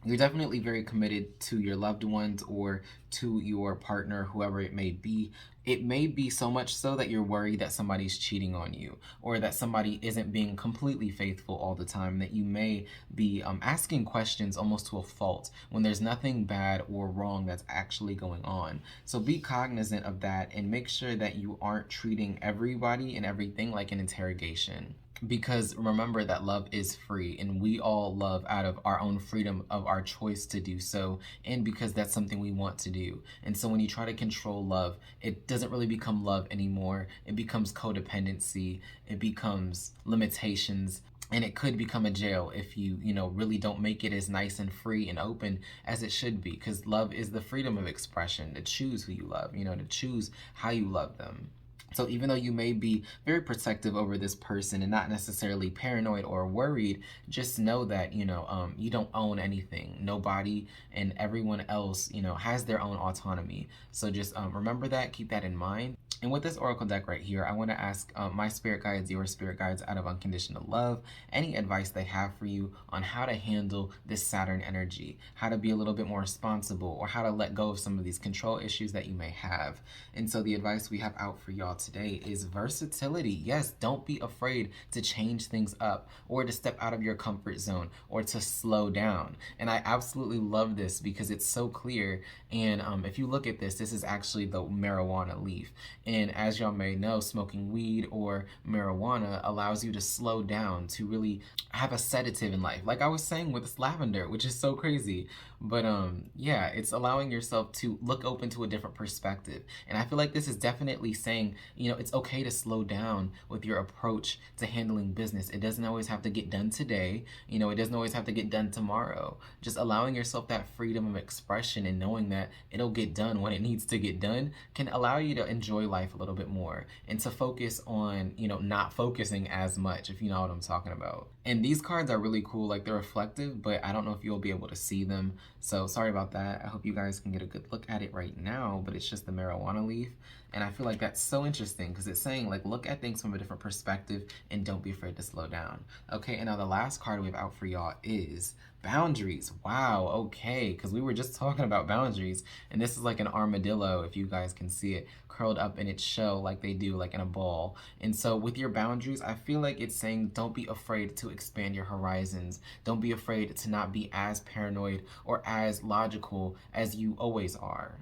you're definitely very committed to your loved ones or to your partner, whoever it may be. It may be so much so that you're worried that somebody's cheating on you, or that somebody isn't being completely faithful all the time, that you may be asking questions almost to a fault when there's nothing bad or wrong that's actually going on. So be cognizant of that and make sure that you aren't treating everybody and everything like an interrogation. Because remember that love is free, and we all love out of our own freedom of our choice to do so, and because that's something we want to do. And so when you try to control love, it doesn't really become love anymore. It becomes codependency, it becomes limitations, and it could become a jail if you really don't make it as nice and free and open as it should be, because love is the freedom of expression, to choose who you love, to choose how you love them. So even though you may be very protective over this person and not necessarily paranoid or worried, just know that, you don't own anything. Nobody and everyone else, has their own autonomy. So just remember that, keep that in mind. And with this oracle deck right here, I want to ask my spirit guides, your spirit guides, out of unconditional love, any advice they have for you on how to handle this Saturn energy, how to be a little bit more responsible, or how to let go of some of these control issues that you may have. And so the advice we have out for y'all today is versatility. Yes, don't be afraid to change things up, or to step out of your comfort zone, or to slow down. And I absolutely love this because it's so clear. And if you look at this, this is actually the marijuana leaf. And as y'all may know, smoking weed or marijuana allows you to slow down, to really have a sedative in life. Like I was saying with this lavender, which is so crazy. But yeah, it's allowing yourself to look open to a different perspective. And I feel like this is definitely saying, it's okay to slow down with your approach to handling business. It doesn't always have to get done today. It doesn't always have to get done tomorrow. Just allowing yourself that freedom of expression and knowing that it'll get done when it needs to get done can allow you to enjoy life a little bit more, and to focus on, not focusing as much, if you know what I'm talking about. And these cards are really cool, like they're reflective, but I don't know if you'll be able to see them. So sorry about that. I hope you guys can get a good look at it right now, but it's just the marijuana leaf. And I feel like that's so interesting because it's saying, like, look at things from a different perspective and don't be afraid to slow down. Okay, and now the last card we have out for y'all is boundaries. Wow, okay, because we were just talking about boundaries, and this is like an armadillo, if you guys can see it, curled up in its shell like they do, like in a ball. And so with your boundaries, I feel like it's saying don't be afraid to expand your horizons. Don't be afraid to not be as paranoid or as logical as you always are.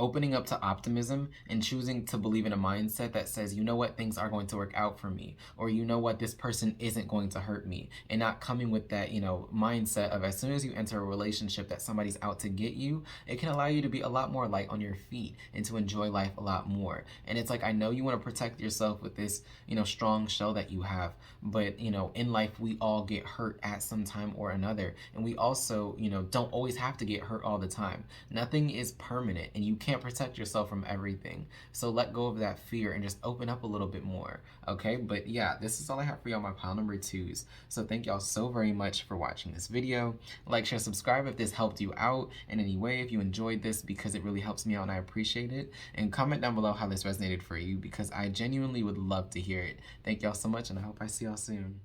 opening up to optimism and choosing to believe in a mindset that says, you know what, things are going to work out for me, or you know what, this person isn't going to hurt me, and not coming with that, mindset of as soon as you enter a relationship that somebody's out to get you. It can allow you to be a lot more light on your feet and to enjoy life a lot more. And it's like, I know you want to protect yourself with this, strong shell that you have, but in life we all get hurt at some time or another, and we also, don't always have to get hurt all the time. Nothing is permanent, and you can't protect yourself from everything. So let go of that fear and just open up a little bit more, okay? But yeah, this is all I have for y'all, my pile number 2s. So thank y'all so very much for watching this video. Like, share, subscribe if this helped you out in any way, if you enjoyed this, because it really helps me out and I appreciate it. And comment down below how this resonated for you, because I genuinely would love to hear it. Thank y'all so much, and I hope I see y'all soon.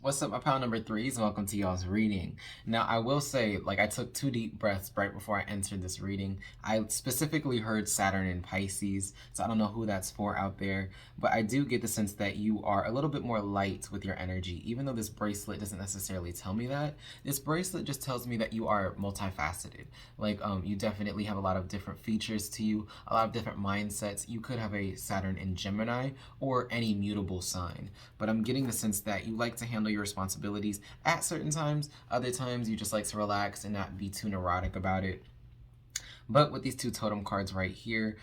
What's up, my pile number 3s? Welcome to y'all's reading. Now, I will say, I took 2 deep breaths right before I entered this reading. I specifically heard Saturn in Pisces, so I don't know who that's for out there, but I do get the sense that you are a little bit more light with your energy, even though this bracelet doesn't necessarily tell me that. This bracelet just tells me that you are multifaceted. You definitely have a lot of different features to you, a lot of different mindsets. You could have a Saturn in Gemini or any mutable sign, but I'm getting the sense that you like to handle your responsibilities at certain times. Other times you just like to relax and not be too neurotic about it. But with these 2 totem cards right here,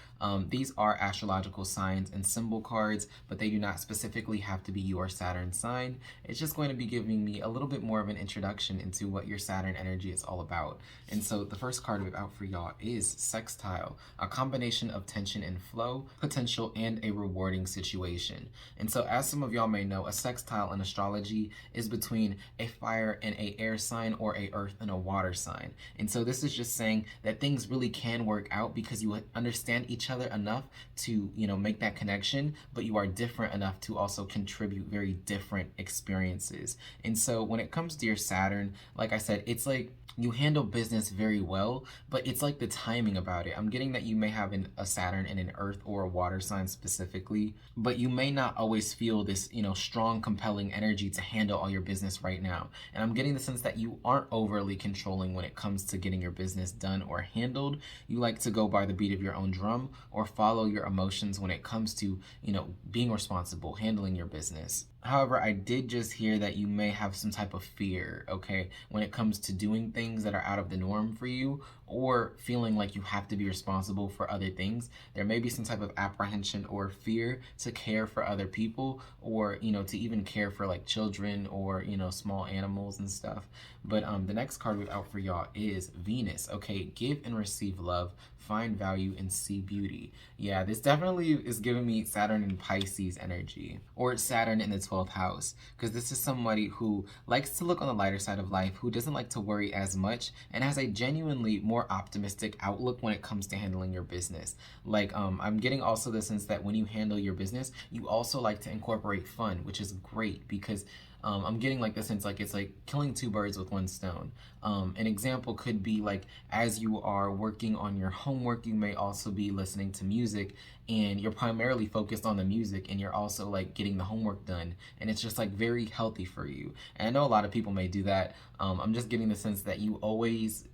these are astrological signs and symbol cards, but they do not specifically have to be your Saturn sign. It's just going to be giving me a little bit more of an introduction into what your Saturn energy is all about. And so the first card we have out for y'all is Sextile, a combination of tension and flow, potential, and a rewarding situation. And so, as some of y'all may know, a sextile in astrology is between a fire and a air sign, or a earth and a water sign. And so this is just saying that things really can work out because you understand each other enough to, make that connection, but you are different enough to also contribute very different experiences. And so when it comes to your Saturn, like I said, it's like you handle business very well, but it's like the timing about it. I'm getting that you may have a Saturn in an earth or a water sign specifically, but you may not always feel this, strong, compelling energy to handle all your business right now. And I'm getting the sense that you aren't overly controlling when it comes to getting your business done or handled. You like to go by the beat of your own drum or follow your emotions when it comes to, being responsible, handling your business. However, I did just hear that you may have some type of fear, okay, when it comes to doing things that are out of the norm for you, or feeling like you have to be responsible for other things. There may be some type of apprehension or fear to care for other people, or, to even care for children or, small animals and stuff. But the next card we have out for y'all is Venus. Okay, give and receive love, find value, and see beauty. Yeah, this definitely is giving me Saturn in Pisces energy, or Saturn in the 12th house, because this is somebody who likes to look on the lighter side of life, who doesn't like to worry as much, and has a genuinely more optimistic outlook when it comes to handling your business. I'm getting also the sense that when you handle your business, you also like to incorporate fun, which is great, because I'm getting the sense it's like killing 2 birds with 1 stone. An example could be as you are working on your homework, you may also be listening to music, and you're primarily focused on the music, and you're also getting the homework done, and it's just very healthy for you. And I know a lot of people may do that. I'm just getting the sense that you always,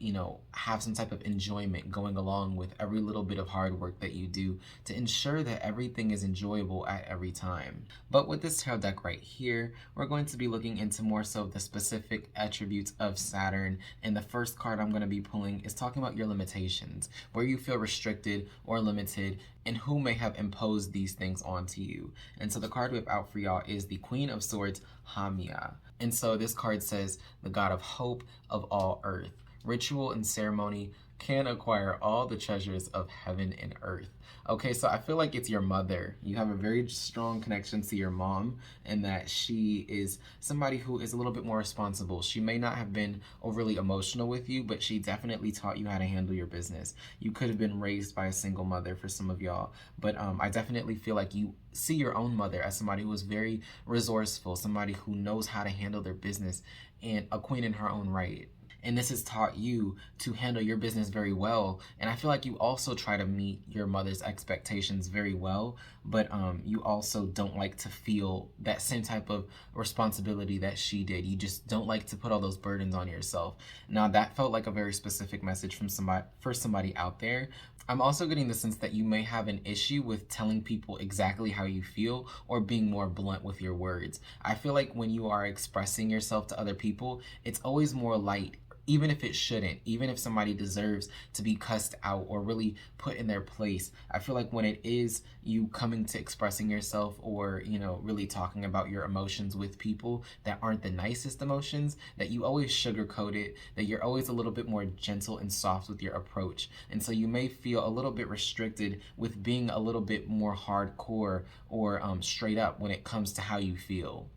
have some type of enjoyment going along with every little bit of hard work that you do to ensure that everything is enjoyable at every time. But with this tarot deck right here, we're going to be looking into more so the specific attributes of Saturn. And the first card I'm going to be pulling is talking about your limitations, where you feel restricted or limited, and who may have imposed these things onto you. And so the card we have out for y'all is the Queen of Swords, Hamia. And so this card says, the God of hope of all earth. Ritual and ceremony can acquire all the treasures of heaven and earth. Okay, so I feel like it's your mother. You have a very strong connection to your mom, and that she is somebody who is a little bit more responsible. She may not have been overly emotional with you, but she definitely taught you how to handle your business. You could have been raised by a single mother for some of y'all, but I definitely feel like you see your own mother as somebody who is very resourceful, somebody who knows how to handle their business, and a queen in her own right. and this has taught you to handle your business very well. And I feel like you also try to meet your mother's expectations very well, but you also don't like to feel that same type of responsibility that she did. You just don't like to put all those burdens on yourself. Now that felt like a very specific message from somebody out there. I'm also getting the sense that you may have an issue with telling people exactly how you feel or being more blunt with your words. I feel like when you are expressing yourself to other people, it's always more light, even if it shouldn't, even if somebody deserves to be cussed out or really put in their place. I feel like when it is you coming to expressing yourself, or really talking about your emotions with people that aren't the nicest emotions, that you always sugarcoat it, that you're always a little bit more gentle and soft with your approach. And so you may feel a little bit restricted with being a little bit more hardcore or straight up when it comes to how you feel.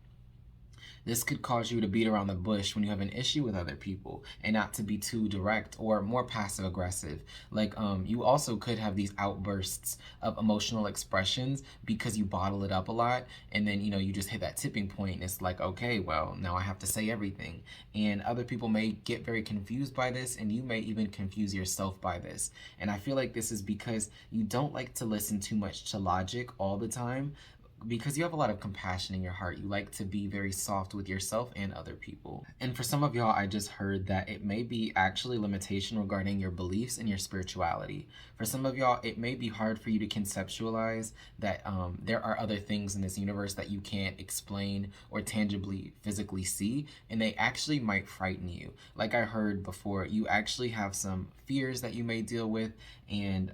This could cause you to beat around the bush when you have an issue with other people, and not to be too direct or more passive aggressive. Like you also could have these outbursts of emotional expressions because you bottle it up a lot, and then you just hit that tipping point and it's like, okay, well, now I have to say everything. And other people may get very confused by this, and you may even confuse yourself by this. And I feel like this is because you don't like to listen too much to logic all the time, because you have a lot of compassion in your heart. You like to be very soft with yourself and other people. And for some of y'all, I just heard that it may be actually limitation regarding your beliefs and your spirituality. For some of y'all, it may be hard for you to conceptualize that there are other things in this universe that you can't explain or tangibly physically see, and they actually might frighten you. Like I heard before, you actually have some fears that you may deal with, and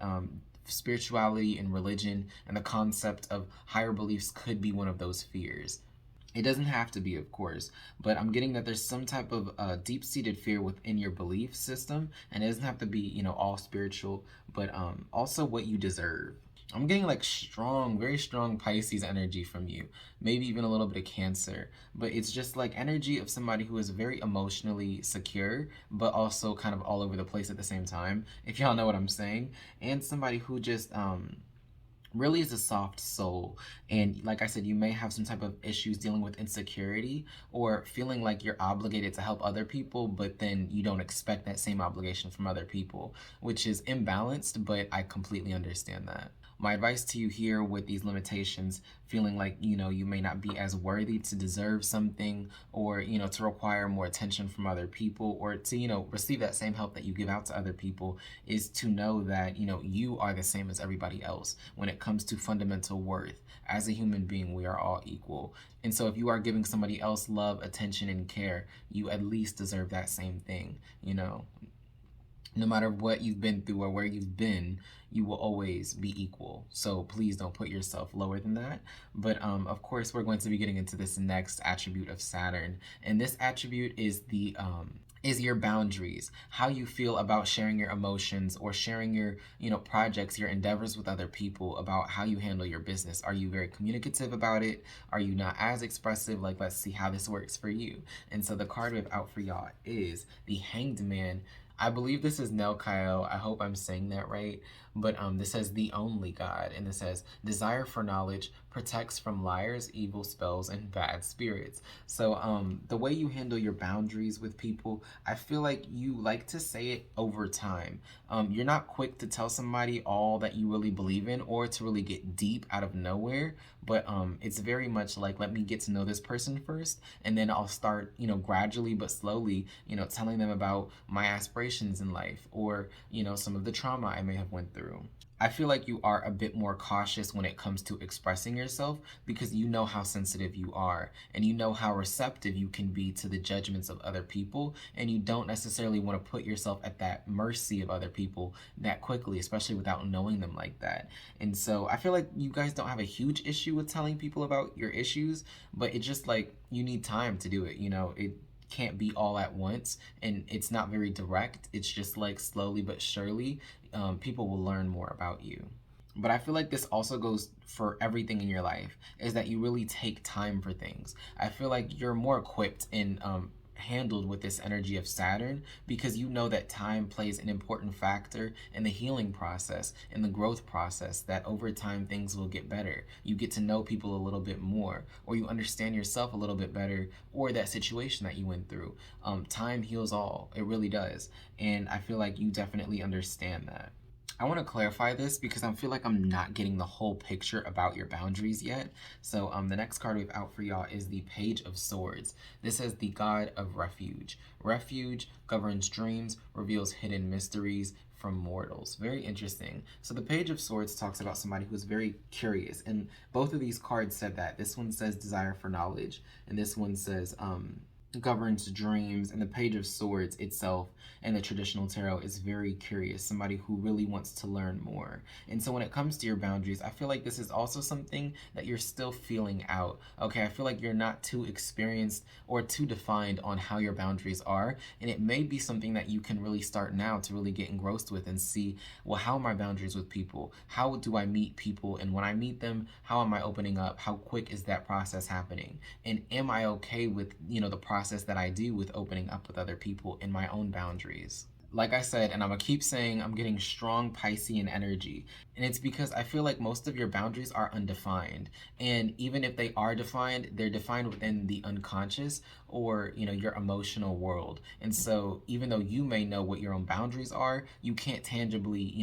spirituality and religion and the concept of higher beliefs could be one of those fears. It doesn't have to be, of course, but I'm getting that there's some type of deep-seated fear within your belief system, and it doesn't have to be, all spiritual, but also what you deserve. I'm getting like strong, very strong Pisces energy from you, maybe even a little bit of Cancer, but it's just like energy of somebody who is very emotionally secure, but also kind of all over the place at the same time, if y'all know what I'm saying, and somebody who just really is a soft soul. And like I said, you may have some type of issues dealing with insecurity or feeling like you're obligated to help other people, but then you don't expect that same obligation from other people, which is imbalanced, but I completely understand that. My advice to you here with these limitations, feeling like, you may not be as worthy to deserve something, or, to require more attention from other people, or to, receive that same help that you give out to other people, is to know that, you are the same as everybody else when it comes to fundamental worth. As a human being, we are all equal. And so if you are giving somebody else love, attention, and care, you at least deserve that same thing, No matter what you've been through or where you've been, you will always be equal. So please don't put yourself lower than that. But of course, we're going to be getting into this next attribute of Saturn. And this attribute is is your boundaries, how you feel about sharing your emotions or sharing your, projects, your endeavors with other people, about how you handle your business. Are you very communicative about it? Are you not as expressive? Like, let's see how this works for you. And so the card we have out for y'all is the Hanged Man. I believe this is Nelkael. I hope I'm saying that right. But this says the only God, and this says desire for knowledge protects from liars, evil spells, and bad spirits. So the way you handle your boundaries with people, I feel like you like to say it over time. You're not quick to tell somebody all that you really believe in, or to really get deep out of nowhere. But it's very much like, let me get to know this person first, and then I'll start, gradually but slowly, telling them about my aspirations in life, or, some of the trauma I may have went through. I feel like you are a bit more cautious when it comes to expressing yourself, because you know how sensitive you are, and you know how receptive you can be to the judgments of other people, and you don't necessarily want to put yourself at that mercy of other people that quickly, especially without knowing them like that. And so I feel like you guys don't have a huge issue with telling people about your issues, but it's just like you need time to do it. It can't be all at once, and it's not very direct. It's just like slowly but surely people will learn more about you. But I feel like this also goes for everything in your life, is that you really take time for things. I feel like you're more equipped in handled with this energy of Saturn, because you know that time plays an important factor in the healing process, in the growth process, that over time things will get better. You get to know people a little bit more, or you understand yourself a little bit better, or that situation that you went through. Time heals all. It really does. And I feel like you definitely understand that. I want to clarify this because I feel like I'm not getting the whole picture about your boundaries yet. So the next card we have out for y'all is the Page of Swords. This is the God of Refuge. Refuge governs dreams, reveals hidden mysteries from mortals. Very interesting. So the Page of Swords talks about somebody who's very curious, and both of these cards said that. This one says desire for knowledge, and this one says governs dreams. And the Page of Swords itself and the traditional tarot is very curious, somebody who really wants to learn more. And so when it comes to your boundaries, I feel like this is also something that you're still feeling out. Okay, I feel like you're not too experienced or too defined on how your boundaries are, and it may be something that you can really start now to really get engrossed with and see, well, how are my boundaries with people? How do I meet people? And when I meet them, how am I opening up? How quick is that process happening? And am I okay with, the process that I do with opening up with other people in my own boundaries? Like I said, and I'm gonna keep saying, I'm getting strong Piscean energy. And it's because I feel like most of your boundaries are undefined. And even if they are defined, they're defined within the unconscious, or, your emotional world. And so even though you may know what your own boundaries are, you can't tangibly,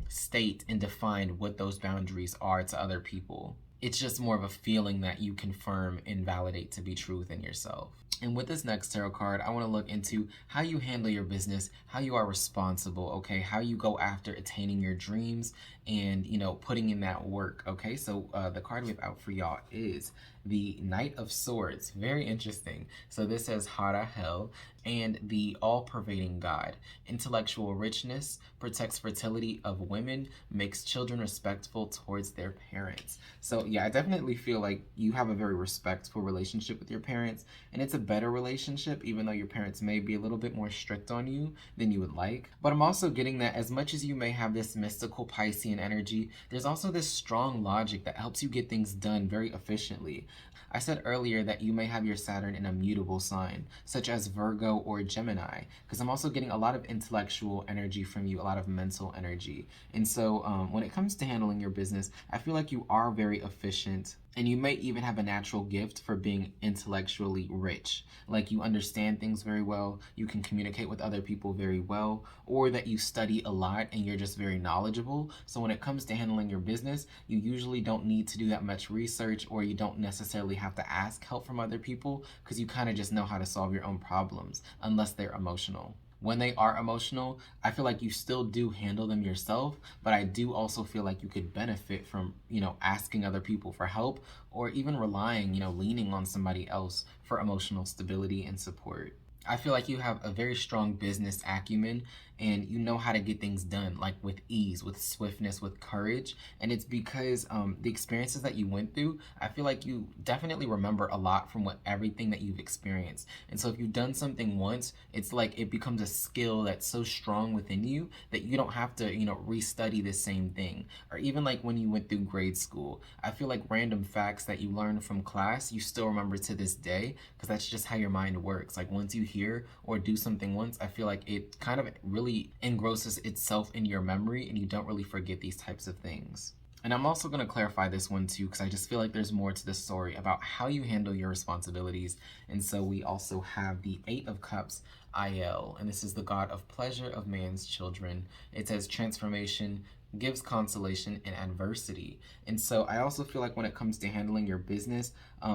state and define what those boundaries are to other people. It's just more of a feeling that you confirm and validate to be true within yourself. And with this next tarot card, I want to look into how you handle your business, how you are responsible, okay? How you go after attaining your dreams and, putting in that work, okay? So the card we have out for y'all is the Knight of Swords. Very interesting. So this says Hara Hell and the all-pervading God. Intellectual richness, protects fertility of women, makes children respectful towards their parents. So yeah, I definitely feel like you have a very respectful relationship with your parents, and it's a better relationship, even though your parents may be a little bit more strict on you than you would like. But I'm also getting that as much as you may have this mystical Piscean energy, there's also this strong logic that helps you get things done very efficiently. I said earlier that you may have your Saturn in a mutable sign, such as Virgo or Gemini, because I'm also getting a lot of intellectual energy from you, a lot of mental energy. And so when it comes to handling your business, I feel like you are very efficient, and you may even have a natural gift for being intellectually rich. Like you understand things very well, you can communicate with other people very well, or that you study a lot and you're just very knowledgeable. So when it comes to handling your business, you usually don't need to do that much research, or you don't necessarily have to ask help from other people, because you kind of just know how to solve your own problems, unless they're emotional. When they are emotional, I feel like you still do handle them yourself, but I do also feel like you could benefit from, asking other people for help, or even relying, leaning on somebody else for emotional stability and support. I feel like you have a very strong business acumen, and you know how to get things done, like with ease, with swiftness, with courage. And it's because the experiences that you went through, I feel like you definitely remember a lot from everything that you've experienced. And so if you've done something once, it's like it becomes a skill that's so strong within you that you don't have to, restudy the same thing. Or even like when you went through grade school, I feel like random facts that you learned from class, you still remember to this day, because that's just how your mind works. Like once you hear or do something once, I feel like it kind of really engrosses itself in your memory, and you don't really forget these types of things. And I'm also going to clarify this one too, because I just feel like there's more to this story about how you handle your responsibilities. And so we also have the Eight of Cups, Il, and this is the God of pleasure of man's children. It says transformation, gives consolation in adversity. And so I also feel like when it comes to handling your business,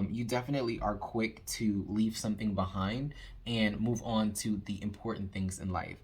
you definitely are quick to leave something behind and move on to the important things in life.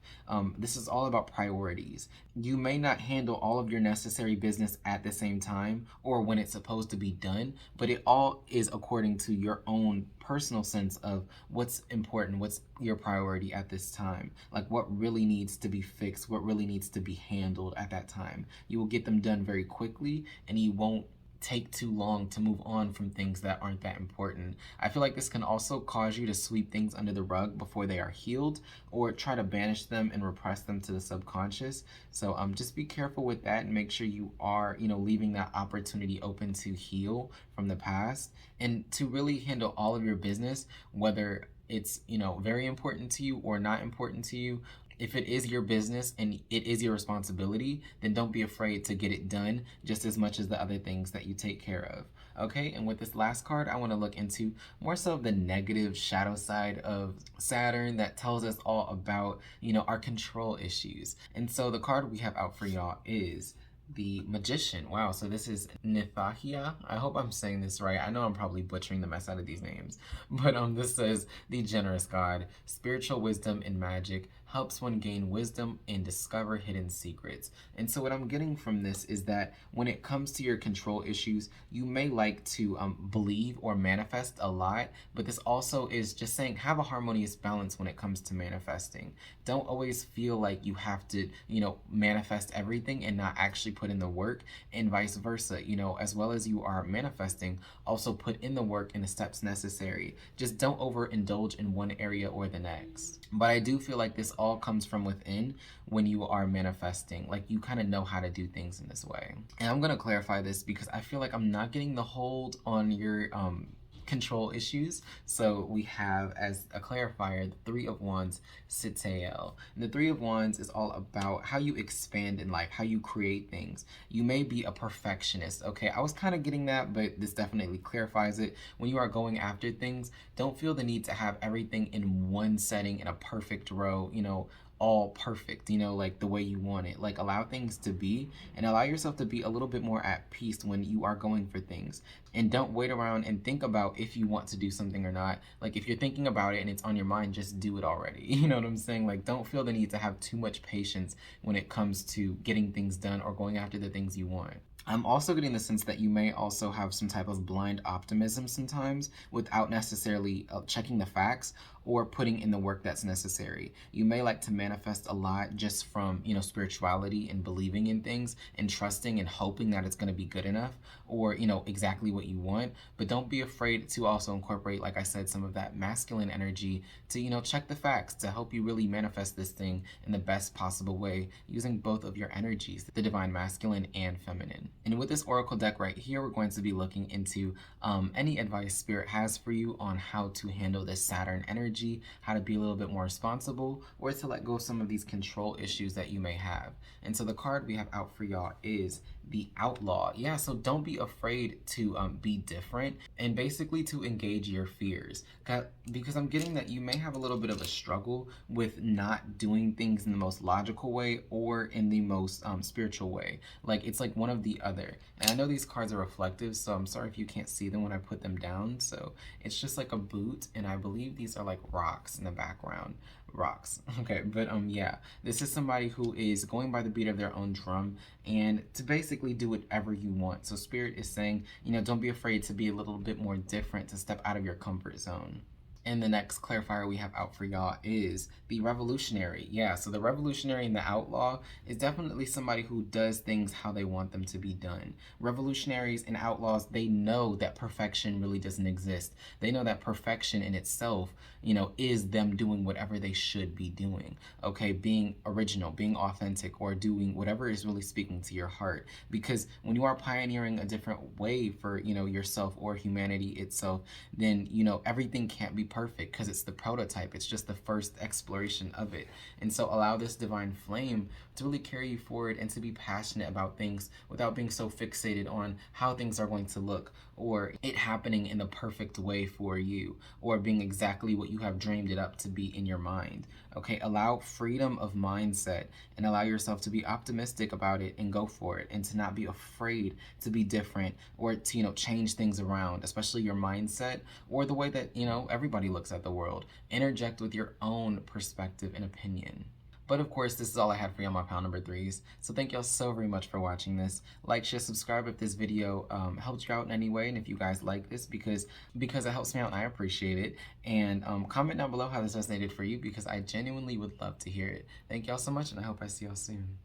This is all about priorities. You may not handle all of your necessary business at the same time or when it's supposed to be done, but it all is according to your own personal sense of what's important, what's your priority at this time, like what really needs to be fixed, what really needs to be handled at that time. You will get them done very quickly, and you won't take too long to move on from things that aren't that important. I feel like this can also cause you to sweep things under the rug before they are healed, or try to banish them and repress them to the subconscious. So just be careful with that, and make sure you are, leaving that opportunity open to heal from the past and to really handle all of your business, whether it's, you know, very important to you or not important to you. If it is your business and it is your responsibility, then don't be afraid to get it done just as much as the other things that you take care of. Okay, and with this last card, I want to look into more so of the negative shadow side of Saturn that tells us all about, you know, our control issues. And so the card we have out for y'all is the Magician. Wow, so this is Nithahia. I hope I'm saying this right. I know I'm probably butchering the mess out of these names. But this says, the generous god, spiritual wisdom and magic, helps one gain wisdom and discover hidden secrets. And so what I'm getting from this is that when it comes to your control issues, you may like to believe or manifest a lot, but this also is just saying have a harmonious balance when it comes to manifesting. Don't always feel like you have to, you know, manifest everything and not actually put in the work, and vice versa. You know, as well as you are manifesting, also put in the work and the steps necessary. Just don't overindulge in one area or the next. But I do feel like this all comes from within when you are manifesting. Like, you kind of know how to do things in this way. And I'm going to clarify this because I feel like I'm not getting the hold on your control issues. So we have, as a clarifier, the Three of Wands, Sitael. And the Three of Wands is all about how you expand in life, how you create things. You may be a perfectionist. Okay, I was kind of getting that, but this definitely clarifies it. When you are going after things, don't feel the need to have everything in one setting in a perfect row, you know, all perfect, you know, like the way you want it. Like, allow things to be and allow yourself to be a little bit more at peace when you are going for things. And don't wait around and think about if you want to do something or not. Like, if you're thinking about it and it's on your mind, just do it already. You know what I'm saying? Like, don't feel the need to have too much patience when it comes to getting things done or going after the things you want. I'm also getting the sense that you may also have some type of blind optimism sometimes without necessarily checking the facts or putting in the work that's necessary. You may like to manifest a lot just from, you know, spirituality and believing in things and trusting and hoping that it's going to be good enough or, you know, exactly what you want. But don't be afraid to also incorporate, like I said, some of that masculine energy to, you know, check the facts to help you really manifest this thing in the best possible way using both of your energies, the divine masculine and feminine. And with this oracle deck right here, we're going to be looking into any advice Spirit has for you on how to handle this Saturn energy, how to be a little bit more responsible, or to let go of some of these control issues that you may have. And so the card we have out for y'all is the Outlaw. Yeah, so don't be afraid to be different and basically to engage your fears. Because I'm getting that you may have a little bit of a struggle with not doing things in the most logical way or in the most spiritual way. Like, it's like one of the other. And I know these cards are reflective, so I'm sorry if you can't see them when I put them down. So it's just like a boot, and I believe these are like rocks in the background. Rocks. Okay, but yeah, this is somebody who is going by the beat of their own drum and to basically do whatever you want. So Spirit is saying, you know, don't be afraid to be a little bit more different, to step out of your comfort zone. And the next clarifier we have out for y'all is the Revolutionary. Yeah, so the Revolutionary and the Outlaw is definitely somebody who does things how they want them to be done. Revolutionaries and outlaws, they know that perfection really doesn't exist. They know that perfection in itself, you know, is them doing whatever they should be doing. Okay, being original, being authentic, or doing whatever is really speaking to your heart. Because when you are pioneering a different way for, you know, yourself or humanity itself, then, you know, everything can't be perfect because it's the prototype. It's just the first exploration of it. And so allow this divine flame to really carry you forward and to be passionate about things without being so fixated on how things are going to look or it happening in the perfect way for you or being exactly what you have dreamed it up to be in your mind. Okay, allow freedom of mindset and allow yourself to be optimistic about it and go for it, and to not be afraid to be different or to, you know, change things around, especially your mindset or the way that, you know, everybody looks at the world. Interject with your own perspective and opinion. But of course, this is all I had for you on my pile number 3s. So thank y'all so very much for watching this. Like, share, subscribe if this video helped you out in any way, and if you guys like this, because it helps me out and I appreciate it. And comment down below how this resonated for you, because I genuinely would love to hear it. Thank y'all so much, and I hope I see y'all soon.